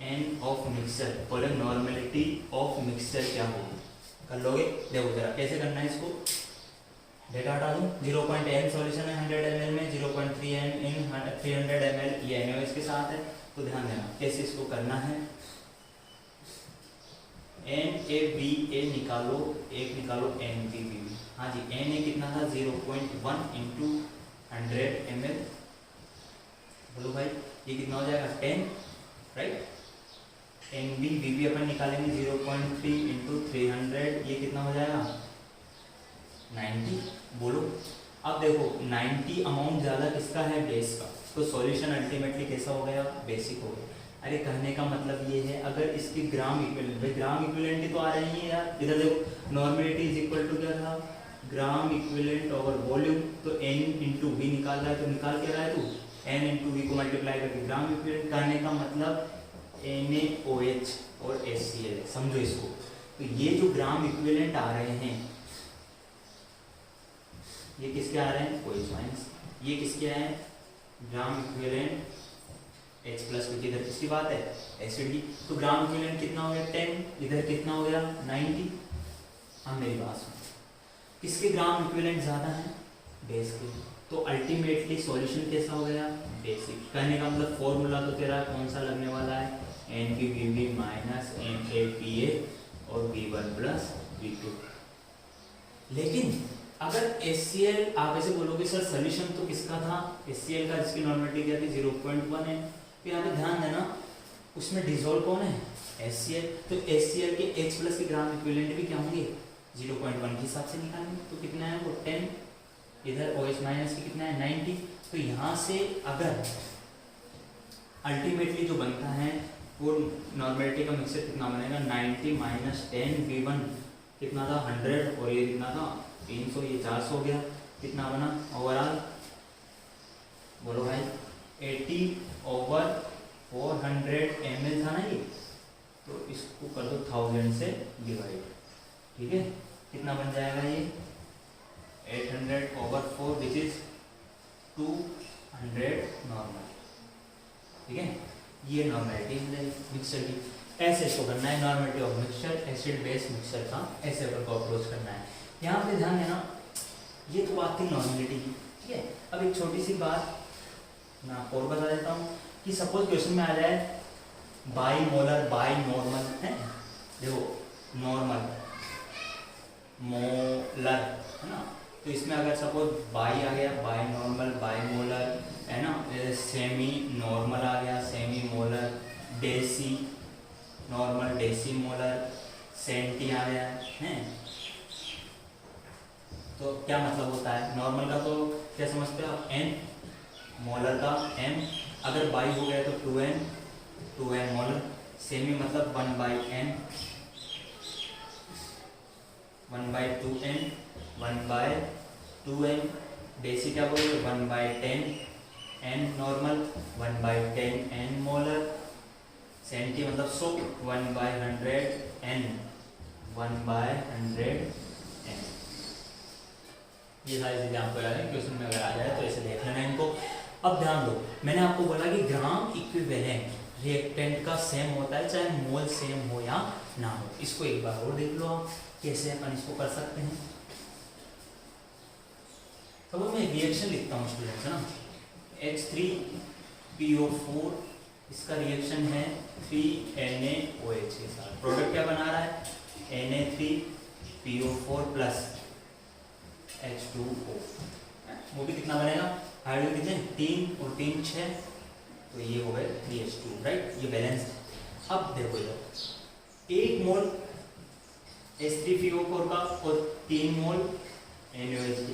N ऑफ मिक्सचर बोले नॉर्मलिटी ऑफ मिक्सचर क्या होगी, कर लोगे, देखो जरा कैसे करना है इसको, डेटा हटा दूँ, 0.n सॉल्यूशन है 100 ml में, 0.3 N इन 300 ml ये NaOH के साथ है। तो ध्यान देना कैसे इसको करना है, NaBA निकालो, एक निकालो NbPb, हाँ जी, Na कितना था 0.1 इंटू 100 ml, बोलो भाई ये कितना हो जाएगा 10, राइट। NbPb अपन निकालेंगे 0.3 इंटू 300, ये कितना हो जाएगा 90, बोलो। अब देखो 90 अमाउंट ज़्यादा किसका है, बेस का, तो सॉल्यूशन अल्टीमेटली कैसा हो गया, बेसिक हो गया। अरे कहने का मतलब ये है, अगर इसकी ग्राम इक्विवेलेंट, ग्राम इक्विवेलेंट ही तो आ रही है यार, इधर देखो नॉर्मलिटी इज इक्वल टू क्या था, ग्राम इक्विवेलेंट ओवर वॉल्यूम, तो N इंटू वी निकाल रहा है, तो निकाल के रहा है तू N इंटू वी को मल्टीप्लाई करके ग्राम इक्विवेलेंट, कहने का मतलब NaOH और HCl, समझो इसको। तो ये जो ग्राम इक्विवेलेंट आ रहे हैं ये किसके आ रहे हैं, कोई माइनस, ये किसके आए हैं, ग्राम इक्विवेलेंट H प्लस, क्योंकि इधर किसकी बात है, एसिड की, तो ग्राम इक्विवेलेंट कितना हो गया 10, इधर कितना हो गया 90। अब मेरी बात सुनो, किसके ग्राम इक्विवेलेंट ज्यादा है, बेस के, तो अल्टीमेटली सॉल्यूशन कैसा हो गया, बेसिक। कहने का मतलब फॉर्मूला तो तेरा कौन सा लगने वाला है, NPVB माइनस NAPA और V1 प्लस V2। लेकिन अगर HCl आप ऐसे बोलोगे सर सॉल्यूशन तो किसका था, HCl का, जिसकी नॉर्मेलिटी क्या थी 0.1 है। तो यहाँ पे ध्यान देना उसमें डिसॉल्व कौन है, HCl। तो HCl के H प्लस के ग्राम इक्विवेलेंट भी क्या होंगे 0.1 के हिसाब से निकालेंगे। तो कितना है वो 10, इधर OH माइनस की कितना है 90। तो यहाँ से अगर अल्टीमेटली जो बनता है वो नॉर्मेलिटी का मिक्सचर कितना बनेगा, 90 माइनस 10 V1 कितना था 100 और ये कितना था 300, ये 400 हो गया। कितना बना ओवरऑल, बोलो भाई 80/400 ml था ना ये। तो इसको कर दो 1000 से डिवाइड, ठीक है। कितना बन जाएगा ये 800/4 विच इज 200 नॉर्मल, ठीक है। ये नॉर्मेलिटी मिक्सचर की। ऐसे इसको करना है, normality of mixture, acid base mixture का ऐसे को अप्रोच करना है। यहाँ पे ध्यान देना, ये तो बात थी नॉर्मेलिटी की, ठीक है। अब एक छोटी सी बात मैं आपको और बता देता हूँ कि सपोज क्वेश्चन में आ जाए बाई मोलर बाई नॉर्मल है, देखो नॉर्मल मोलर है ना। तो इसमें अगर सपोज बाई आ गया, बाई नॉर्मल बाई मोलर है ना, सेमी नॉर्मल आ गया, semi molar, deci normal deci molar, centi आ गया है। तो क्या मतलब होता है नॉर्मल का, तो क्या समझते हो आप n, मोलर का m, अगर बाई हो गया तो 2n मोलर, सेमी मतलब 1/n, 1/2n, 1/2n, डेसी क्या बोलोगे 1/10 n normal, 1/10 n molar, centi मतलब 100, 1/100 n, 1/100 n। ये सारी चीजें आपको याद है, क्वेश्चन में अगर आ जाए तो ऐसे देख लेना इनको। अब ध्यान दो, मैंने आपको बोला कि ग्राम इक्विवेलेंट रिएक्टेंट का सेम होता है चाहे मोल सेम हो या ना हो। इसको एक बार और देख लो आप कैसे अपन इसको कर सकते हैं। तो मैं रिएक्शन लिखता हूँ स्टूडेंट्स है ना, H3PO4 इसका रिएक्शन है 3NaOH के साथ। प्रोडक्ट क्या बना रहा है Na3PO4 प्लस H2O। वो भी कितना बनेगा, हाइड्रोजन कितने 3 और 3 6, तो ये हो गए 3H2 राइट, ये बैलेंस है। अब देखो इधर 1 मोल H3PO4 का और 3 मोल NaOH की,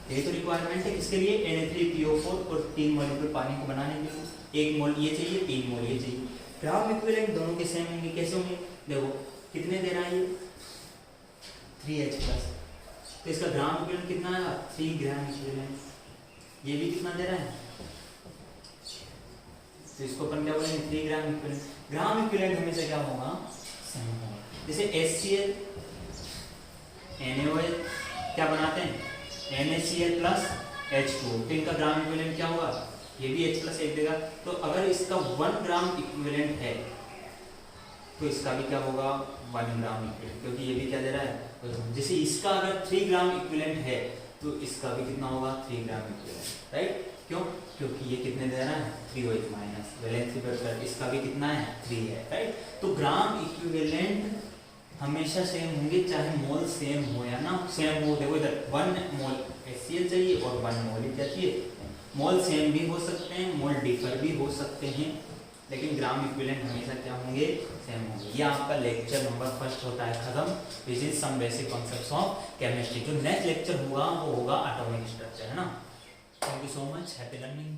ये तो रिक्वायरमेंट है किसके लिए Na3PO4 और 3 मॉलिक्यूल पानी को बनाने के लिए। 1 मोल ये चाहिए, 3 मोल ये चाहिए। ग्राम इक्विवेलेंट दोनों के सेम होंगे, कैसे होंगे देखो कितने दे रहा है ये 3H प्लस, तो इसका ग्राम इक्विवेलेंट कितना आएगा 3 ग्राम इक्विवेलेंट। ये भी कितना दे रहा है, तो इसको अपन क्या बोलेंगे 3 ग्राम इक्विवेलेंट। ग्राम इक्विवेलेंट हमेशा क्या होगा सेम होगा। जैसे HCl NaOH क्या बनाते हैं NaCl प्लस H2, तो इनका ग्राम इक्विवेलेंट क्या होगा, ये भी H प्लस 1 देगा। तो अगर इसका 1 ग्राम इक्विवेलेंट है तो इसका भी क्या होगा 1 ग्राम इक्विवेलेंट, क्योंकि ये भी क्या दे रहा है। जैसे इसका अगर 3 ग्राम इक्विवेलेंट है तो इसका भी कितना होगा 3 ग्राम इक्विवेलेंट राइट। क्यों, क्योंकि ये कितने दे रहा है 3OH माइनस, वैलेंसी पर इसका भी कितना है 3 है राइट। तो ग्राम इक्विवेलेंट हमेशा सेम होंगे चाहे मोल सेम हो या ना सेम हो। देखो इधर 1 मोल HCl चाहिए और 1 मोल क्या चाहिए। मोल सेम भी हो सकते हैं, मोल डिफर भी हो सकते हैं, लेकिन ग्राम इक्विवेलेंट हमेशा क्या होंगे सेम होंगे। ये आपका लेक्चर नंबर 1 होता है खत्म, which is some basic concepts of chemistry. जो नेक्स्ट लेक्चर होगा वो होगा एटॉमिक स्ट्रक्चर है ना। Thank you so much, happy learning.